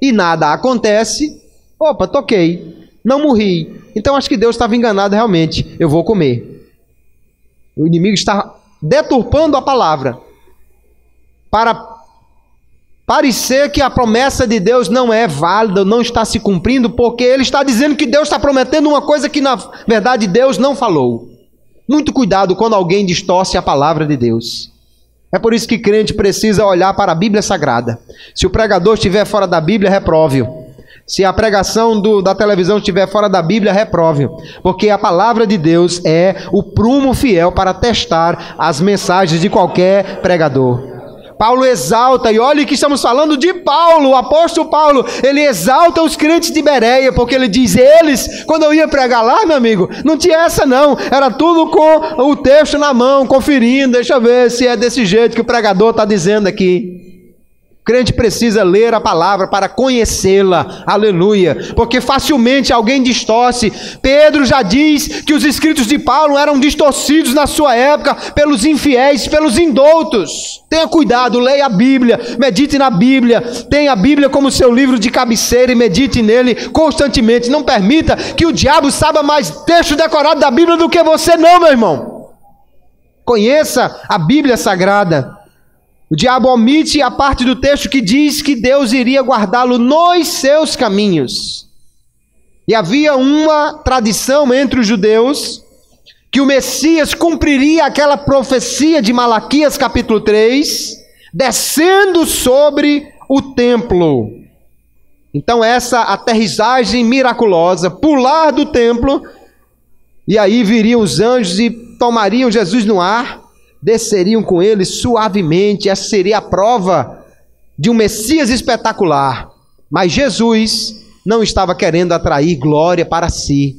e nada acontece, opa, toquei, não morri. Então acho que Deus estava enganado realmente, eu vou comer. O inimigo está deturpando a palavra para parecer que a promessa de Deus não é válida, não está se cumprindo, porque ele está dizendo que Deus está prometendo uma coisa que na verdade Deus não falou. Muito cuidado quando alguém distorce a palavra de Deus. É por isso que crente precisa olhar para a Bíblia Sagrada. Se o pregador estiver fora da Bíblia, reprove-o. Se a pregação da televisão estiver fora da Bíblia, reprove-o. Porque a palavra de Deus é o prumo fiel para testar as mensagens de qualquer pregador. Paulo exalta, e olha que estamos falando de Paulo, o apóstolo Paulo, ele exalta os crentes de Bereia, porque ele diz: eles, quando eu ia pregar lá, meu amigo, não tinha essa não, era tudo com o texto na mão, conferindo, deixa eu ver se é desse jeito que o pregador está dizendo aqui. O crente precisa ler a palavra para conhecê-la, aleluia, porque facilmente alguém distorce. Pedro já diz que os escritos de Paulo eram distorcidos na sua época pelos infiéis, pelos indoutos. Tenha cuidado, leia a Bíblia, medite na Bíblia, tenha a Bíblia como seu livro de cabeceira e medite nele constantemente. Não permita que o diabo saiba mais texto decorado da Bíblia do que você não, meu irmão. Conheça a Bíblia Sagrada. O diabo omite a parte do texto que diz que Deus iria guardá-lo nos seus caminhos. E havia uma tradição entre os judeus que o Messias cumpriria aquela profecia de Malaquias capítulo 3, descendo sobre o templo. Então essa aterrissagem miraculosa, pular do templo, e aí viriam os anjos e tomariam Jesus no ar, desceriam com ele suavemente. Essa seria a prova de um Messias espetacular. Mas Jesus não estava querendo atrair glória para si.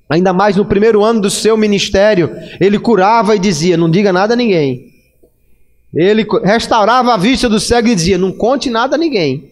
Ainda mais no primeiro ano do seu ministério, ele curava e dizia: não diga nada a ninguém. Ele restaurava a vista do cego e dizia: não conte nada a ninguém.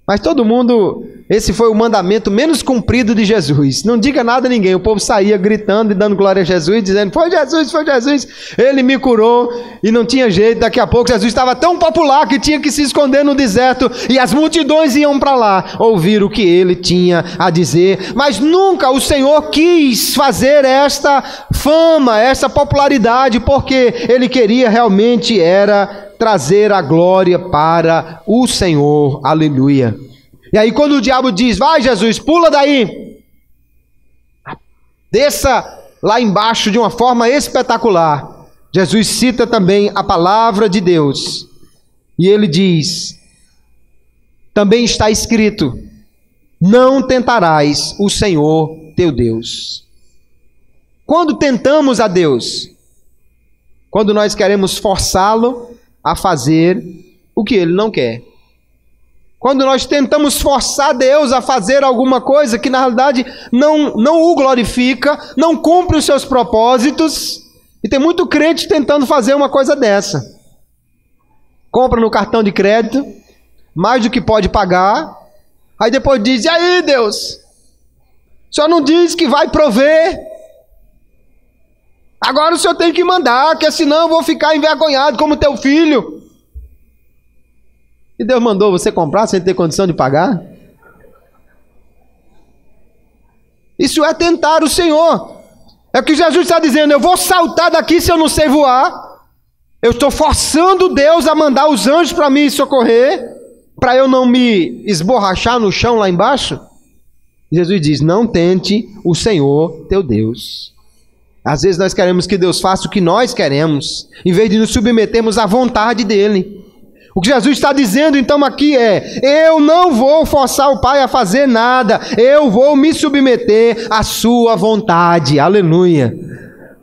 Mas todo mundo, esse foi o mandamento menos cumprido de Jesus: não diga nada a ninguém. O povo saía gritando e dando glória a Jesus, dizendo: foi Jesus, ele me curou. E não tinha jeito, daqui a pouco Jesus estava tão popular que tinha que se esconder no deserto, e as multidões iam para lá ouvir o que ele tinha a dizer. Mas nunca o Senhor quis fazer esta fama, essa popularidade, porque ele queria realmente era trazer a glória para o Senhor, aleluia. E aí quando o diabo diz: vai Jesus, pula daí, desça lá embaixo de uma forma espetacular, Jesus cita também a palavra de Deus, e ele diz: também está escrito, não tentarás o Senhor teu Deus. Quando tentamos a Deus? Quando nós queremos forçá-lo a fazer o que ele não quer. Quando nós tentamos forçar Deus a fazer alguma coisa que na realidade não o glorifica, não cumpre os seus propósitos. E tem muito crente tentando fazer uma coisa dessa. Compra no cartão de crédito mais do que pode pagar, aí depois diz: e aí Deus, o Senhor não diz que vai prover? Agora o Senhor tem que mandar, porque senão eu vou ficar envergonhado como teu filho. E Deus mandou você comprar sem ter condição de pagar? Isso é tentar o Senhor. É o que Jesus está dizendo: eu vou saltar daqui se eu não sei voar. Eu estou forçando Deus a mandar os anjos para me socorrer, para eu não me esborrachar no chão lá embaixo. Jesus diz: não tente o Senhor teu Deus. Às vezes nós queremos que Deus faça o que nós queremos, em vez de nos submetermos à vontade dele. O que Jesus está dizendo então aqui é: eu não vou forçar o Pai a fazer nada, eu vou me submeter à sua vontade. Aleluia.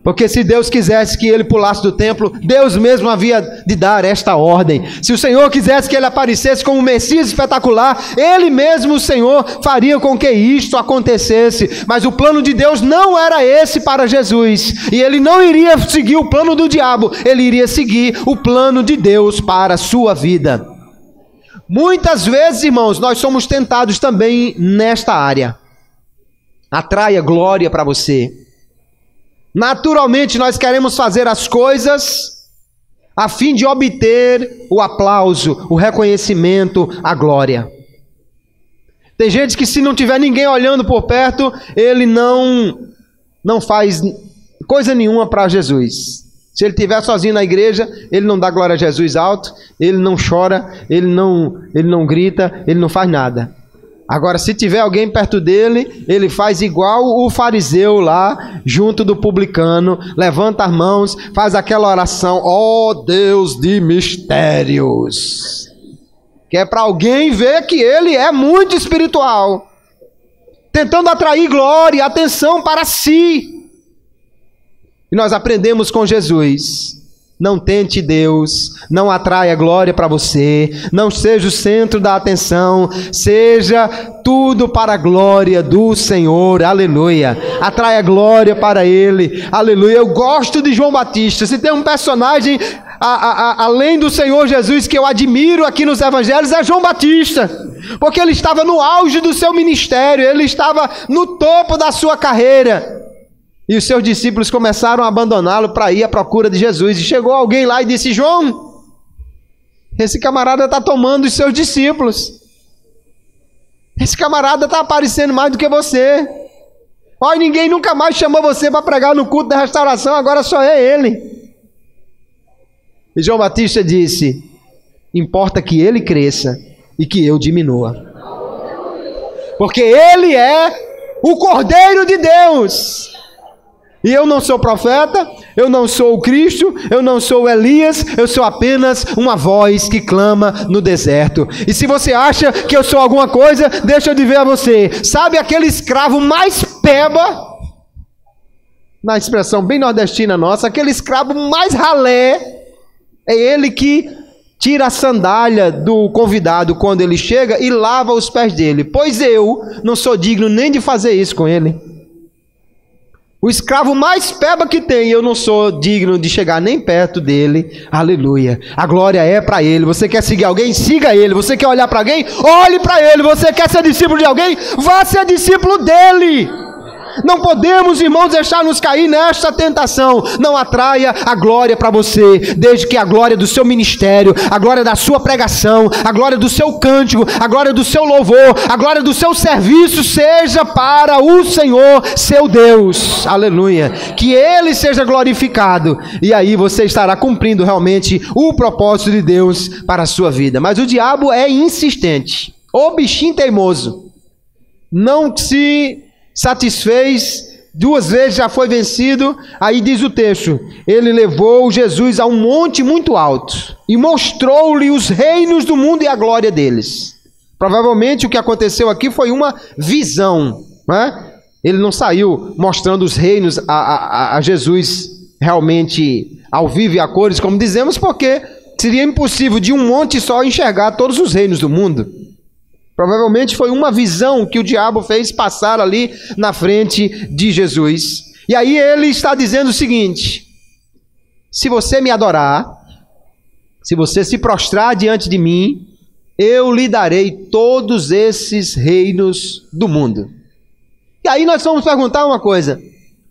Porque se Deus quisesse que ele pulasse do templo, Deus mesmo havia de dar esta ordem. Se o Senhor quisesse que ele aparecesse como um Messias espetacular, ele mesmo, o Senhor, faria com que isto acontecesse. Mas o plano de Deus não era esse para Jesus. E ele não iria seguir o plano do diabo, ele iria seguir o plano de Deus para a sua vida. Muitas vezes, irmãos, nós somos tentados também nesta área. Atraia glória para você. Naturalmente nós queremos fazer as coisas a fim de obter o aplauso, o reconhecimento, a glória. Tem gente que, se não tiver ninguém olhando por perto, ele não faz coisa nenhuma para Jesus. Se ele estiver sozinho na igreja, ele não dá glória a Jesus alto, ele não chora, ele não grita, ele não faz nada. Agora, se tiver alguém perto dele, ele faz igual o fariseu lá, junto do publicano, levanta as mãos, faz aquela oração: ó Deus de mistérios, que é para alguém ver que ele é muito espiritual, tentando atrair glória e atenção para si. E nós aprendemos com Jesus: não tente Deus, não atraia glória para você, não seja o centro da atenção, seja tudo para a glória do Senhor, aleluia. Atraia glória para Ele, aleluia. Eu gosto de João Batista. Se tem um personagem além do Senhor Jesus que eu admiro aqui nos evangelhos, é João Batista, porque ele estava no auge do seu ministério, ele estava no topo da sua carreira. E os seus discípulos começaram a abandoná-lo para ir à procura de Jesus. E chegou alguém lá e disse: João, esse camarada está tomando os seus discípulos. Esse camarada está aparecendo mais do que você. Olha, ninguém nunca mais chamou você para pregar no culto da restauração, agora só é ele. E João Batista disse: importa que ele cresça e que eu diminua. Porque ele é o Cordeiro de Deus. E eu não sou profeta, eu não sou o Cristo, eu não sou o Elias, eu sou apenas uma voz que clama no deserto. E se você acha que eu sou alguma coisa, deixa eu dizer a você: sabe aquele escravo mais peba, na expressão bem nordestina nossa, aquele escravo mais ralé, é ele que tira a sandália do convidado quando ele chega e lava os pés dele. Pois eu não sou digno nem de fazer isso com ele. O escravo mais peba que tem, eu não sou digno de chegar nem perto dele. Aleluia. A glória é para ele. Você quer seguir alguém? Siga ele. Você quer olhar para alguém? Olhe para ele. Você quer ser discípulo de alguém? Vá ser discípulo dele. Não podemos, irmãos, deixar-nos cair nesta tentação. Não atraia a glória para você, desde que a glória do seu ministério, a glória da sua pregação, a glória do seu cântico, a glória do seu louvor, a glória do seu serviço seja para o Senhor, seu Deus. Aleluia. Que Ele seja glorificado. E aí você estará cumprindo realmente o propósito de Deus para a sua vida. Mas o diabo é insistente. O bichinho teimoso. Não se satisfez, 2 vezes já foi vencido. Aí diz o texto: ele levou Jesus a um monte muito alto e mostrou-lhe os reinos do mundo e a glória deles. Provavelmente o que aconteceu aqui foi uma visão, né? Ele não saiu mostrando os reinos a Jesus realmente ao vivo e a cores, como dizemos, porque seria impossível de um monte só enxergar todos os reinos do mundo. Provavelmente foi uma visão que o diabo fez passar ali na frente de Jesus. E aí ele está dizendo o seguinte: se você me adorar, se você se prostrar diante de mim, eu lhe darei todos esses reinos do mundo. E aí nós vamos perguntar uma coisa: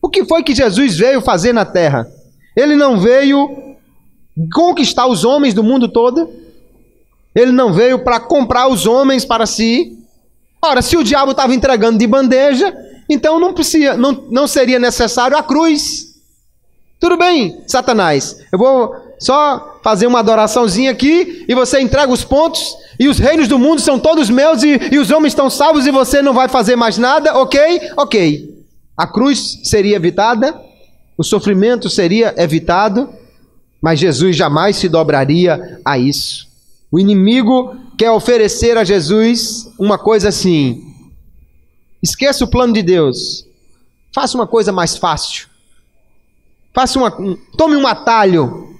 o que foi que Jesus veio fazer na terra? Ele não veio conquistar os homens do mundo todo. Ele não veio para comprar os homens para si. Ora, se o diabo estava entregando de bandeja, então não seria necessário a cruz. Tudo bem, Satanás, eu vou só fazer uma adoraçãozinha aqui e você entrega os pontos e os reinos do mundo são todos meus e os homens estão salvos e você não vai fazer mais nada, ok? Ok. A cruz seria evitada, o sofrimento seria evitado, mas Jesus jamais se dobraria a isso. O inimigo quer oferecer a Jesus uma coisa assim: esqueça o plano de Deus, faça uma coisa mais fácil, tome um atalho,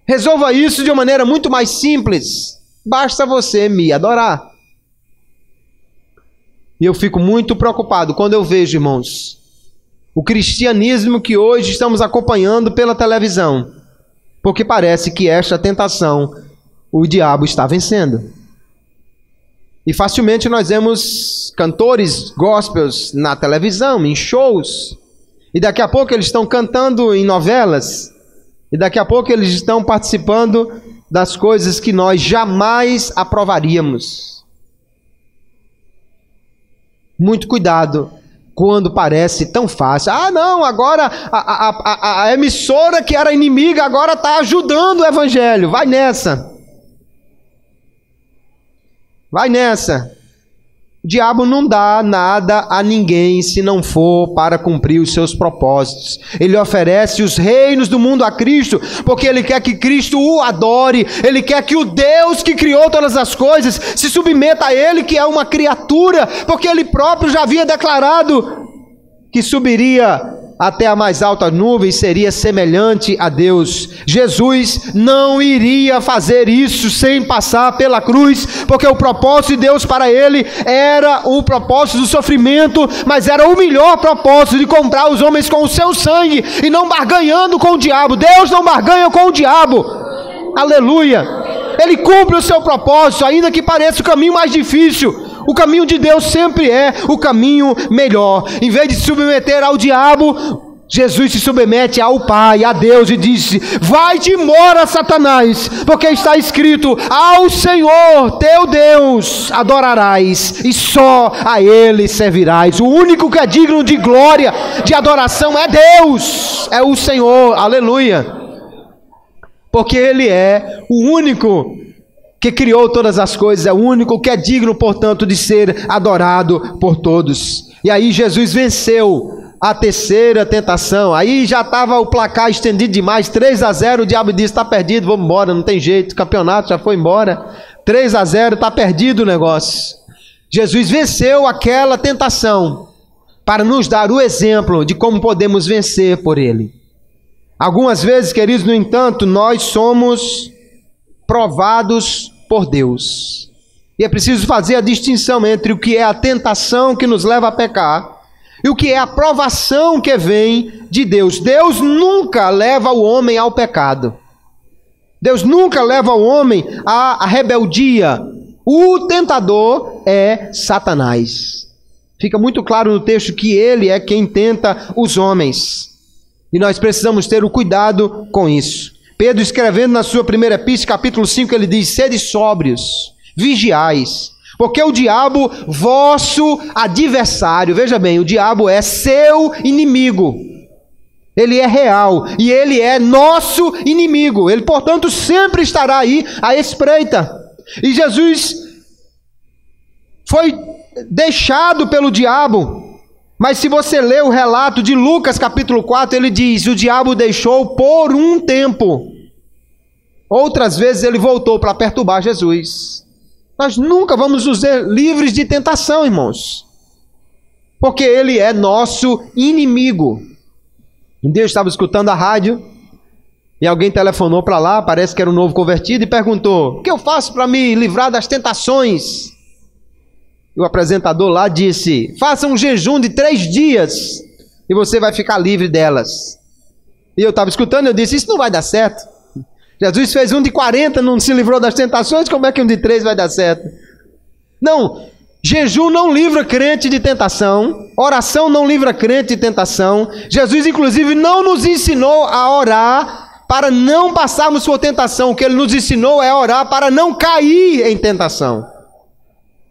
resolva isso de uma maneira muito mais simples, basta você me adorar. E eu fico muito preocupado quando eu vejo, irmãos, o cristianismo que hoje estamos acompanhando pela televisão, porque parece que esta tentação o diabo está vencendo. E facilmente nós vemos cantores gospels na televisão, em shows, e daqui a pouco eles estão cantando em novelas, e daqui a pouco eles estão participando das coisas que nós jamais aprovaríamos. Muito cuidado quando parece tão fácil. Ah, não, agora a emissora que era inimiga agora está ajudando o evangelho. Vai nessa. Vai nessa. O diabo não dá nada a ninguém se não for para cumprir os seus propósitos. Ele oferece os reinos do mundo a Cristo, porque ele quer que Cristo o adore. Ele quer que o Deus que criou todas as coisas se submeta a ele, que é uma criatura, porque ele próprio já havia declarado que subiria até a mais alta nuvem, seria semelhante a Deus. Jesus não iria fazer isso sem passar pela cruz, porque o propósito de Deus para ele era o propósito do sofrimento, mas era o melhor propósito de comprar os homens com o seu sangue, e não barganhando com o diabo. Deus não barganha com o diabo. Aleluia. Ele cumpre o seu propósito, ainda que pareça o caminho mais difícil. O caminho de Deus sempre é o caminho melhor. Em vez de se submeter ao diabo, Jesus se submete ao Pai, a Deus, e disse: vai-te embora, Satanás, porque está escrito: ao Senhor teu Deus adorarás, e só a Ele servirás. O único que é digno de glória, de adoração, é Deus, é o Senhor. Aleluia. Porque Ele é o único que criou todas as coisas, é o único que é digno, portanto, de ser adorado por todos. E aí Jesus venceu a terceira tentação. Aí já estava o placar estendido demais, 3-0, o diabo disse: está perdido, vamos embora, não tem jeito, o campeonato já foi embora, 3-0, está perdido o negócio. Jesus venceu aquela tentação para nos dar o exemplo de como podemos vencer por ele. Algumas vezes, queridos, no entanto, nós somos provados por Deus. E é preciso fazer a distinção entre o que é a tentação que nos leva a pecar e o que é a provação que vem de Deus. Deus nunca leva o homem ao pecado. Deus nunca leva o homem à rebeldia. O tentador é Satanás. Fica muito claro no texto que ele é quem tenta os homens. E nós precisamos ter o cuidado com isso. Pedro, escrevendo na sua primeira epístola, capítulo 5, ele diz: sede sóbrios, vigiais, porque o diabo, vosso adversário, veja bem, o diabo é seu inimigo, ele é real, e ele é nosso inimigo, ele, portanto, sempre estará aí à espreita. E Jesus foi deixado pelo diabo. Mas se você ler o relato de Lucas capítulo 4, ele diz: o diabo deixou por um tempo. Outras vezes ele voltou para perturbar Jesus. Nós nunca vamos nos ver livres de tentação, irmãos, porque ele é nosso inimigo. Um dia eu estava escutando a rádio e alguém telefonou para lá, parece que era um novo convertido, e perguntou: o que eu faço para me livrar das tentações? E o apresentador lá disse: faça um jejum de 3 dias e você vai ficar livre delas. E eu estava escutando, eu disse: isso não vai dar certo. Jesus fez um de 40, não se livrou das tentações, como é que um de 3 vai dar certo? Não, jejum não livra crente de tentação, oração não livra crente de tentação. Jesus, inclusive, não nos ensinou a orar para não passarmos por tentação. O que ele nos ensinou é orar para não cair em tentação.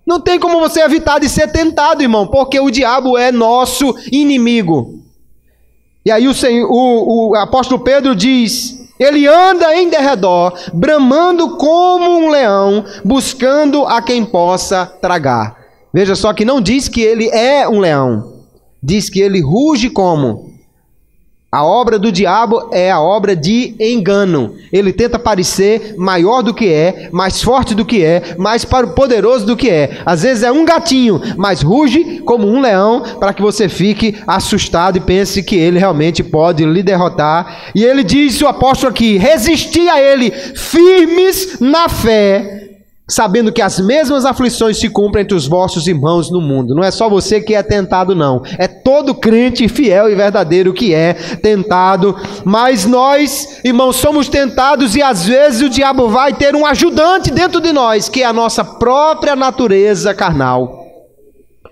Não tem como você evitar de ser tentado, irmão, porque o diabo é nosso inimigo. E aí o apóstolo Pedro diz: ele anda em derredor, bramando como um leão, buscando a quem possa tragar. Veja só que não diz que ele é um leão, diz que ele ruge como A obra do diabo é a obra de engano. Ele tenta parecer maior do que é, mais forte do que é, mais poderoso do que é. Às vezes é um gatinho, mas ruge como um leão para que você fique assustado e pense que ele realmente pode lhe derrotar. E ele diz, o apóstolo aqui, resisti a ele, firmes na fé, sabendo que as mesmas aflições se cumprem entre os vossos irmãos no mundo. Não é só você que é tentado, não. É todo crente fiel e verdadeiro que é tentado. Mas nós, irmãos, somos tentados e às vezes o diabo vai ter um ajudante dentro de nós, que é a nossa própria natureza carnal.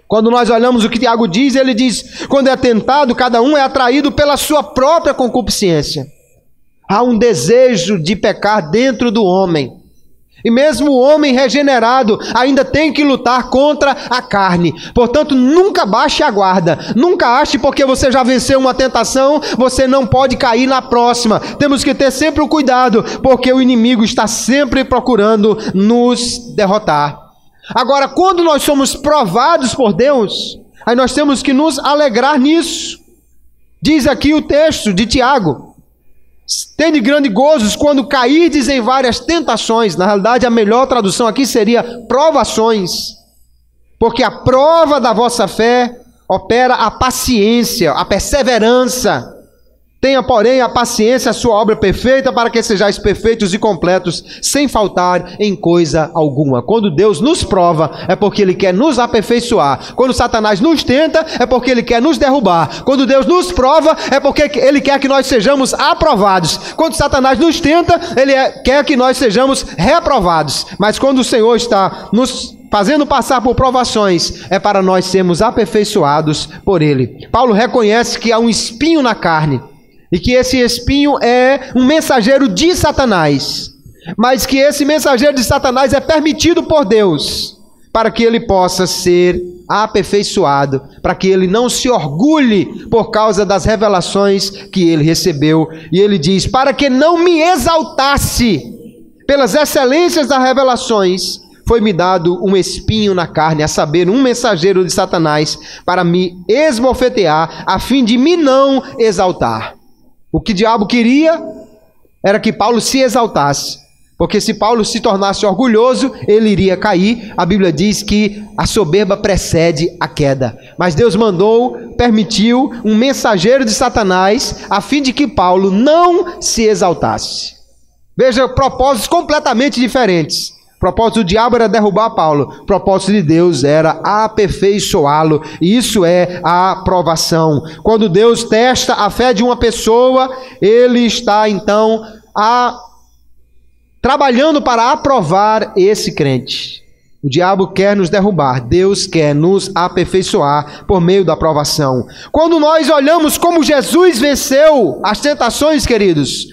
Quando nós olhamos o que Tiago diz, ele diz, quando é tentado, cada um é atraído pela sua própria concupiscência. Há um desejo de pecar dentro do homem. E mesmo o homem regenerado ainda tem que lutar contra a carne. Portanto, nunca baixe a guarda. Nunca ache porque você já venceu uma tentação, você não pode cair na próxima. Temos que ter sempre o cuidado, porque o inimigo está sempre procurando nos derrotar. Agora, quando nós somos provados por Deus, aí nós temos que nos alegrar nisso. Diz aqui o texto de Tiago: tende grande gozo quando cairdes em várias tentações. Na realidade, a melhor tradução aqui seria provações. Porque a prova da vossa fé opera a paciência, a perseverança. Tenha, porém, a paciência, a sua obra perfeita, para que sejais perfeitos e completos, sem faltar em coisa alguma. Quando Deus nos prova, é porque Ele quer nos aperfeiçoar. Quando Satanás nos tenta, é porque Ele quer nos derrubar. Quando Deus nos prova, é porque Ele quer que nós sejamos aprovados. Quando Satanás nos tenta, Ele quer que nós sejamos reprovados. Mas quando o Senhor está nos fazendo passar por provações, é para nós sermos aperfeiçoados por Ele. Paulo reconhece que há um espinho na carne, e que esse espinho é um mensageiro de Satanás, mas que esse mensageiro de Satanás é permitido por Deus, para que ele possa ser aperfeiçoado, para que ele não se orgulhe por causa das revelações que ele recebeu. E ele diz, para que não me exaltasse pelas excelências das revelações, foi-me dado um espinho na carne, a saber, um mensageiro de Satanás, para me esbofetear, a fim de me não exaltar. O que o diabo queria era que Paulo se exaltasse, porque se Paulo se tornasse orgulhoso, ele iria cair. A Bíblia diz que a soberba precede a queda. Mas Deus permitiu um mensageiro de Satanás, a fim de que Paulo não se exaltasse. Veja, propósitos completamente diferentes. O propósito do diabo era derrubar Paulo. O propósito de Deus era aperfeiçoá-lo. E isso é a aprovação. Quando Deus testa a fé de uma pessoa, Ele está então trabalhando para aprovar esse crente. O diabo quer nos derrubar. Deus quer nos aperfeiçoar por meio da aprovação. Quando nós olhamos como Jesus venceu as tentações, queridos,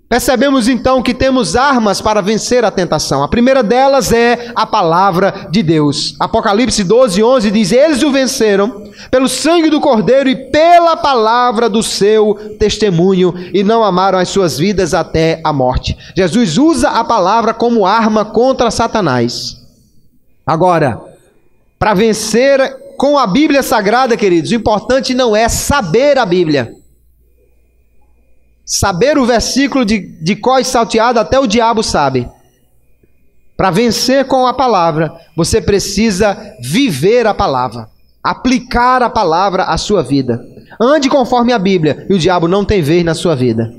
percebemos então que temos armas para vencer a tentação. A primeira delas é a palavra de Deus. Apocalipse 12:11 diz, eles o venceram pelo sangue do Cordeiro e pela palavra do seu testemunho, e não amaram as suas vidas até a morte. Jesus usa a palavra como arma contra Satanás. Agora, para vencer com a Bíblia Sagrada, queridos, o importante não é saber a Bíblia. Saber o versículo de cor salteado até o diabo sabe. Para vencer com a palavra, você precisa viver a palavra, aplicar a palavra à sua vida. Ande conforme a Bíblia e o diabo não tem vez na sua vida.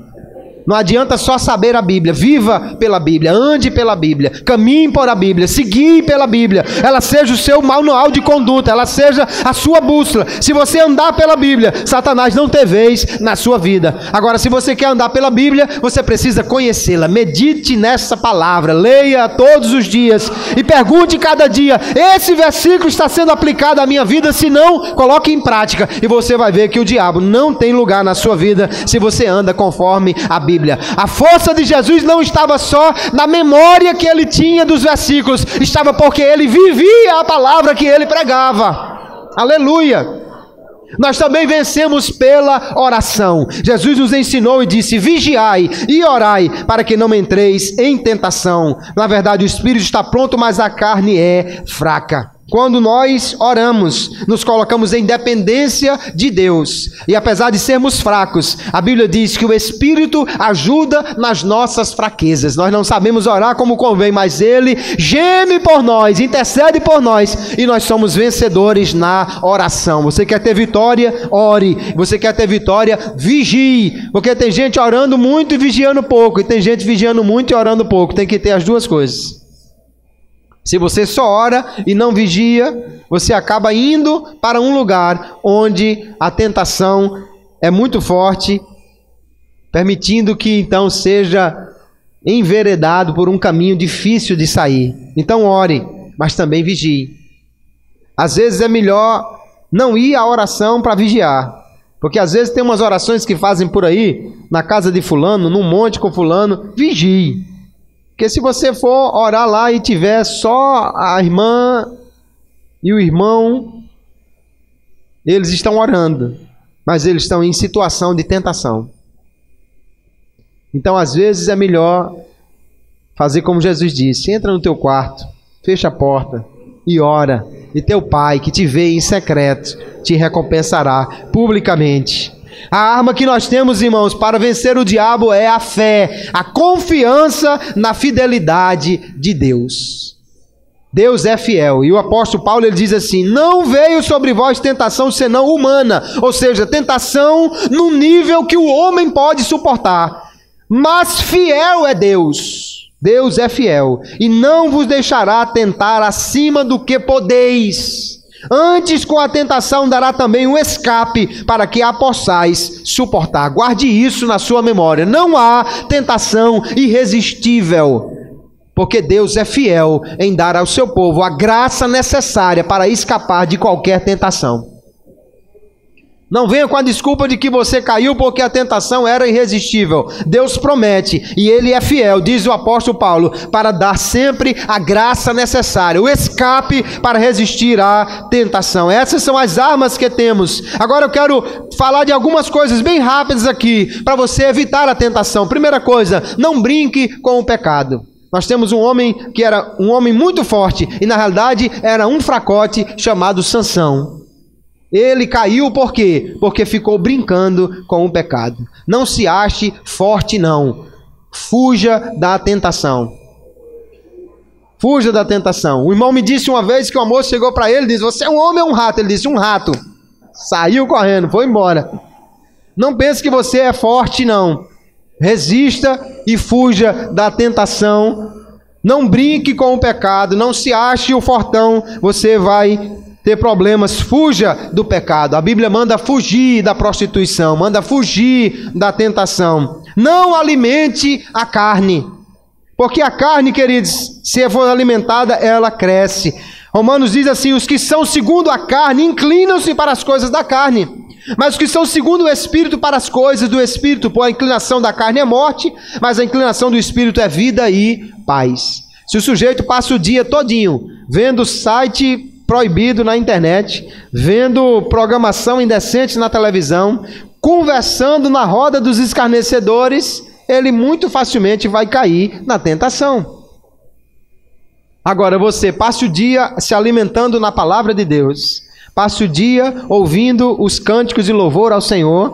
Não adianta só saber a Bíblia, viva pela Bíblia, ande pela Bíblia, caminhe por a Bíblia, siga pela Bíblia, ela seja o seu manual de conduta, ela seja a sua bússola. Se você andar pela Bíblia, Satanás não tem vez na sua vida. Agora, se você quer andar pela Bíblia, você precisa conhecê-la, medite nessa palavra, leia todos os dias e pergunte cada dia, esse versículo está sendo aplicado à minha vida? Se não, coloque em prática e você vai ver que o diabo não tem lugar na sua vida se você anda conforme a Bíblia. A força de Jesus não estava só na memória que ele tinha dos versículos, estava porque ele vivia a palavra que ele pregava. Aleluia! Nós também vencemos pela oração. Jesus nos ensinou e disse, vigiai e orai para que não entreis em tentação. Na verdade, o espírito está pronto, mas a carne é fraca. Quando nós oramos, nos colocamos em dependência de Deus. E apesar de sermos fracos, a Bíblia diz que o Espírito ajuda nas nossas fraquezas. Nós não sabemos orar como convém, mas Ele geme por nós, intercede por nós, e nós somos vencedores na oração. Você quer ter vitória? Ore. Você quer ter vitória? Vigie. Porque tem gente orando muito e vigiando pouco, e tem gente vigiando muito e orando pouco. Tem que ter as duas coisas. Se você só ora e não vigia, você acaba indo para um lugar onde a tentação é muito forte, permitindo que então seja enveredado por um caminho difícil de sair. Então ore, mas também vigie. Às vezes é melhor não ir à oração para vigiar, porque às vezes tem umas orações que fazem por aí, na casa de fulano, num monte com fulano. Vigie. Porque se você for orar lá e tiver só a irmã e o irmão, eles estão orando, mas eles estão em situação de tentação. Então, às vezes, é melhor fazer como Jesus disse: entra no teu quarto, fecha a porta e ora, e teu Pai, que te vê em secreto, te recompensará publicamente. A arma que nós temos, irmãos, para vencer o diabo é a fé, a confiança na fidelidade de Deus. Deus é fiel. E o apóstolo Paulo, ele diz assim: não veio sobre vós tentação senão humana, ou seja, tentação no nível que o homem pode suportar, mas fiel é Deus. Deus é fiel e não vos deixará tentar acima do que podeis. Antes, com a tentação, dará também um escape para que a possais suportar. Guarde isso na sua memória. Não há tentação irresistível, porque Deus é fiel em dar ao seu povo a graça necessária para escapar de qualquer tentação. Não venha com a desculpa de que você caiu porque a tentação era irresistível. Deus promete, e Ele é fiel, diz o apóstolo Paulo, para dar sempre a graça necessária, o escape para resistir à tentação. Essas são as armas que temos. Agora eu quero falar de algumas coisas bem rápidas aqui, para você evitar a tentação. Primeira coisa, não brinque com o pecado. Nós temos um homem que era um homem muito forte, e na realidade era um fracote chamado Sansão. Ele caiu por quê? Porque ficou brincando com o pecado. Não se ache forte, não. Fuja da tentação. Fuja da tentação. O irmão me disse uma vez que uma moça chegou para ele e disse: você é um homem ou um rato? Ele disse: um rato. Saiu correndo, foi embora. Não pense que você é forte, não. Resista e fuja da tentação. Não brinque com o pecado. Não se ache o fortão. Você vai ter problemas. Fuja do pecado. A Bíblia manda fugir da prostituição, manda fugir da tentação. Não alimente a carne, porque a carne, queridos, se for alimentada, ela cresce. Romanos diz assim: os que são segundo a carne inclinam-se para as coisas da carne, mas os que são segundo o Espírito para as coisas do Espírito. Pois a inclinação da carne é morte, mas a inclinação do Espírito é vida e paz. Se o sujeito passa o dia todinho vendo site proibido na internet, vendo programação indecente na televisão, conversando na roda dos escarnecedores, ele muito facilmente vai cair na tentação. Agora você passe o dia se alimentando na palavra de Deus, passe o dia ouvindo os cânticos de louvor ao Senhor.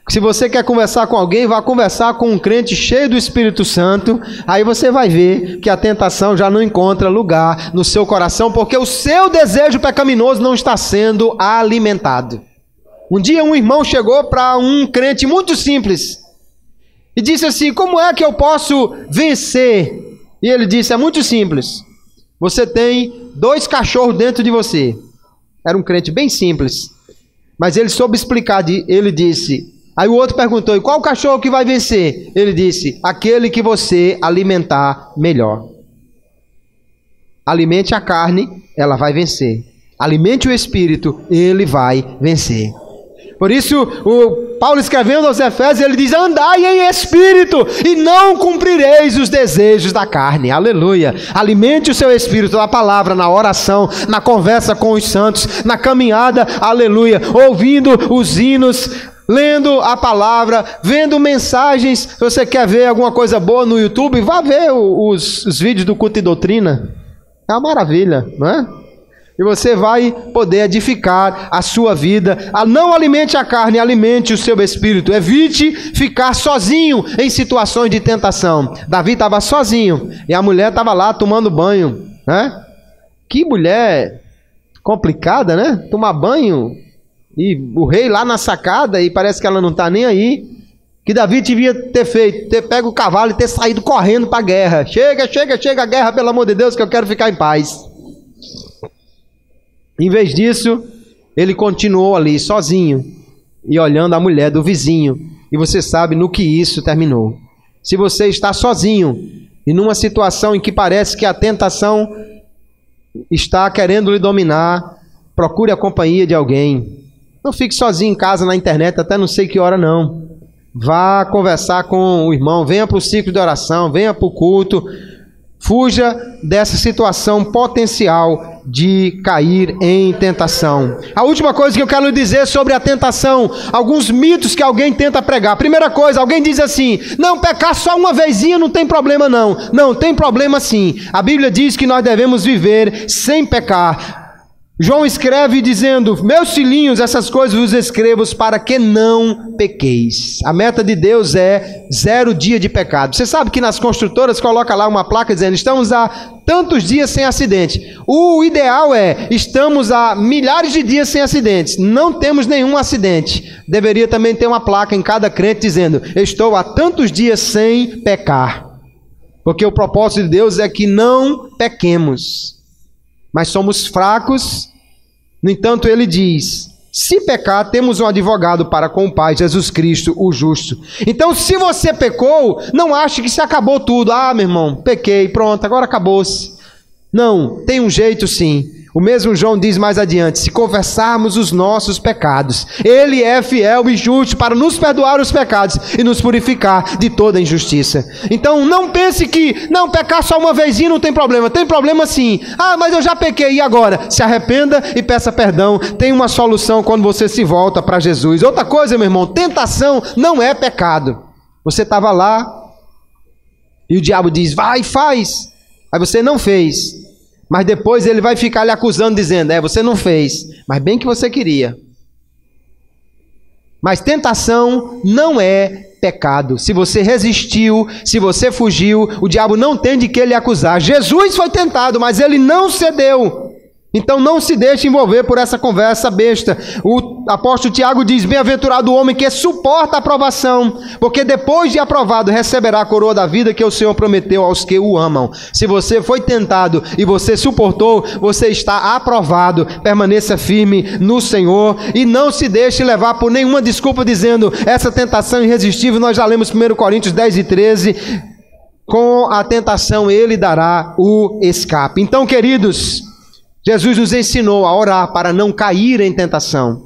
Se você quer conversar com alguém, vá conversar com um crente cheio do Espírito Santo. Aí você vai ver que a tentação já não encontra lugar no seu coração, porque o seu desejo pecaminoso não está sendo alimentado. Um dia um irmão chegou para um crente muito simples e disse assim: como é que eu posso vencer? E ele disse: é muito simples. Você tem 2 cachorros dentro de você. Era um crente bem simples, mas ele soube explicar. Ele disse... Aí o outro perguntou: e qual o cachorro que vai vencer? Ele disse: aquele que você alimentar melhor. Alimente a carne, ela vai vencer. Alimente o espírito, ele vai vencer. Por isso, o Paulo escrevendo aos Efésios, ele diz: andai em espírito e não cumprireis os desejos da carne. Aleluia. Alimente o seu espírito na palavra, na oração, na conversa com os santos, na caminhada, aleluia, ouvindo os hinos, lendo a palavra, vendo mensagens. Se você quer ver alguma coisa boa no YouTube, vá ver os vídeos do Culto e Doutrina. É uma maravilha, não é? E você vai poder edificar a sua vida. Não alimente a carne, alimente o seu espírito. Evite ficar sozinho em situações de tentação. Davi estava sozinho e a mulher estava lá tomando banho, né? Que mulher complicada, né? Tomar banho e o rei lá na sacada e parece que ela não está nem aí. Que Davi devia ter feito, ter pego o cavalo e ter saído correndo para a guerra. Chega a guerra, pelo amor de Deus, que eu quero ficar em paz. Em vez disso, ele continuou ali sozinho e olhando a mulher do vizinho. E você sabe no que isso terminou. Se você está sozinho e numa situação em que parece que a tentação está querendo lhe dominar, procure a companhia de alguém. Não fique sozinho em casa na internet até não sei que hora não. Vá conversar com o irmão, venha para o ciclo de oração, venha para o culto. Fuja dessa situação potencial de cair em tentação. A última coisa que eu quero lhe dizer sobre a tentação, alguns mitos que alguém tenta pregar. Primeira coisa, alguém diz assim: não, pecar só uma vezinha não tem problema não. Não, tem problema sim. A Bíblia diz que nós devemos viver sem pecar. João escreve dizendo: meus filhinhos, essas coisas vos escrevo para que não pequeis. A meta de Deus é 0 dia de pecado. Você sabe que nas construtoras coloca lá uma placa dizendo: estamos há tantos dias sem acidente. O ideal é: estamos há milhares de dias sem acidentes. Não temos nenhum acidente. Deveria também ter uma placa em cada crente dizendo: estou há tantos dias sem pecar. Porque o propósito de Deus é que não pequemos. Mas somos fracos. No entanto, ele diz: se pecar, temos um advogado para com o Pai, Jesus Cristo, o justo. Então, se você pecou, não ache que se acabou tudo. Ah, meu irmão, pequei, pronto, agora acabou-se. Não, tem um jeito sim. O mesmo João diz mais adiante: se confessarmos os nossos pecados, Ele é fiel e justo para nos perdoar os pecados e nos purificar de toda injustiça. Então não pense que, não, pecar só uma vezinha não tem problema. Tem problema sim. Ah, mas eu já pequei, e agora? Se arrependa e peça perdão. Tem uma solução quando você se volta para Jesus. Outra coisa, meu irmão, tentação não é pecado. Você estava lá e o diabo diz: vai, faz. Aí você não fez. Mas depois ele vai ficar lhe acusando, dizendo: você não fez, mas bem que você queria. Mas tentação não é pecado. Se você resistiu, se você fugiu, o diabo não tem de que lhe acusar. Jesus foi tentado, mas ele não cedeu. Então não se deixe envolver por essa conversa besta. O apóstolo Tiago diz: bem-aventurado o homem que suporta a provação, porque depois de aprovado receberá a coroa da vida que o Senhor prometeu aos que o amam. Se você foi tentado e você suportou, você está aprovado. Permaneça firme no Senhor e não se deixe levar por nenhuma desculpa dizendo: essa tentação irresistível. Nós já lemos 1 Coríntios 10 e 13. Com a tentação ele dará o escape. Então, queridos, Jesus nos ensinou a orar para não cair em tentação.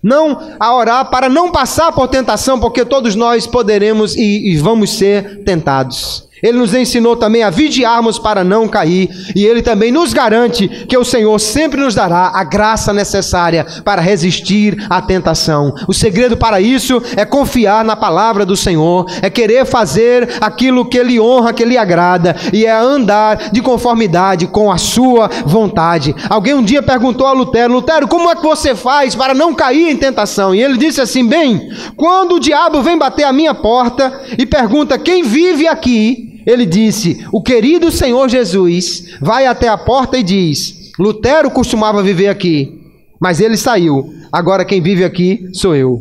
Não a orar para não passar por tentação, porque todos nós poderemos e vamos ser tentados. Ele nos ensinou também a vigiarmos para não cair. E Ele também nos garante que o Senhor sempre nos dará a graça necessária para resistir à tentação. O segredo para isso é confiar na palavra do Senhor, é querer fazer aquilo que Ele honra, que Ele agrada, e é andar de conformidade com a sua vontade. Alguém um dia perguntou a Lutero: Lutero, como é que você faz para não cair em tentação? E ele disse assim: bem, quando o diabo vem bater a minha porta e pergunta quem vive aqui, ele disse: o querido Senhor Jesus vai até a porta e diz: Lutero costumava viver aqui, mas ele saiu, agora quem vive aqui sou eu.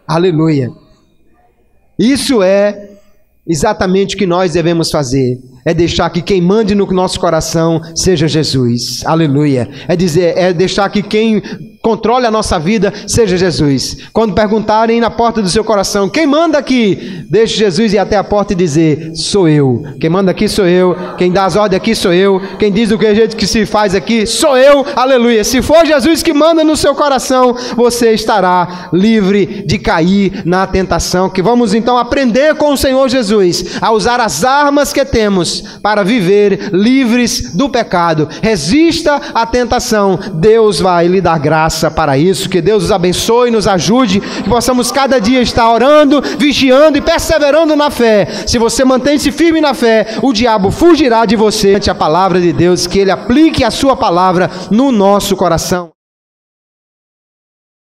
Aleluia. Isso é exatamente o que nós devemos fazer. É deixar que quem mande no nosso coração seja Jesus. Aleluia. É deixar que quem controle a nossa vida seja Jesus. Quando perguntarem na porta do seu coração: quem manda aqui? Deixe Jesus ir até a porta e dizer: sou eu. Quem manda aqui sou eu. Quem dá as ordens aqui sou eu. Quem diz o que jeito que se faz aqui sou eu. Aleluia. Se for Jesus que manda no seu coração, você estará livre de cair na tentação. Que vamos então aprender com o Senhor Jesus a usar as armas que temos para viver livres do pecado. Resista à tentação. Deus vai lhe dar graça graça para isso. Que Deus nos abençoe, nos ajude, que possamos cada dia estar orando, vigiando e perseverando na fé. Se você mantém-se firme na fé, o diabo fugirá de você ante a palavra de Deus, que ele aplique a sua palavra no nosso coração.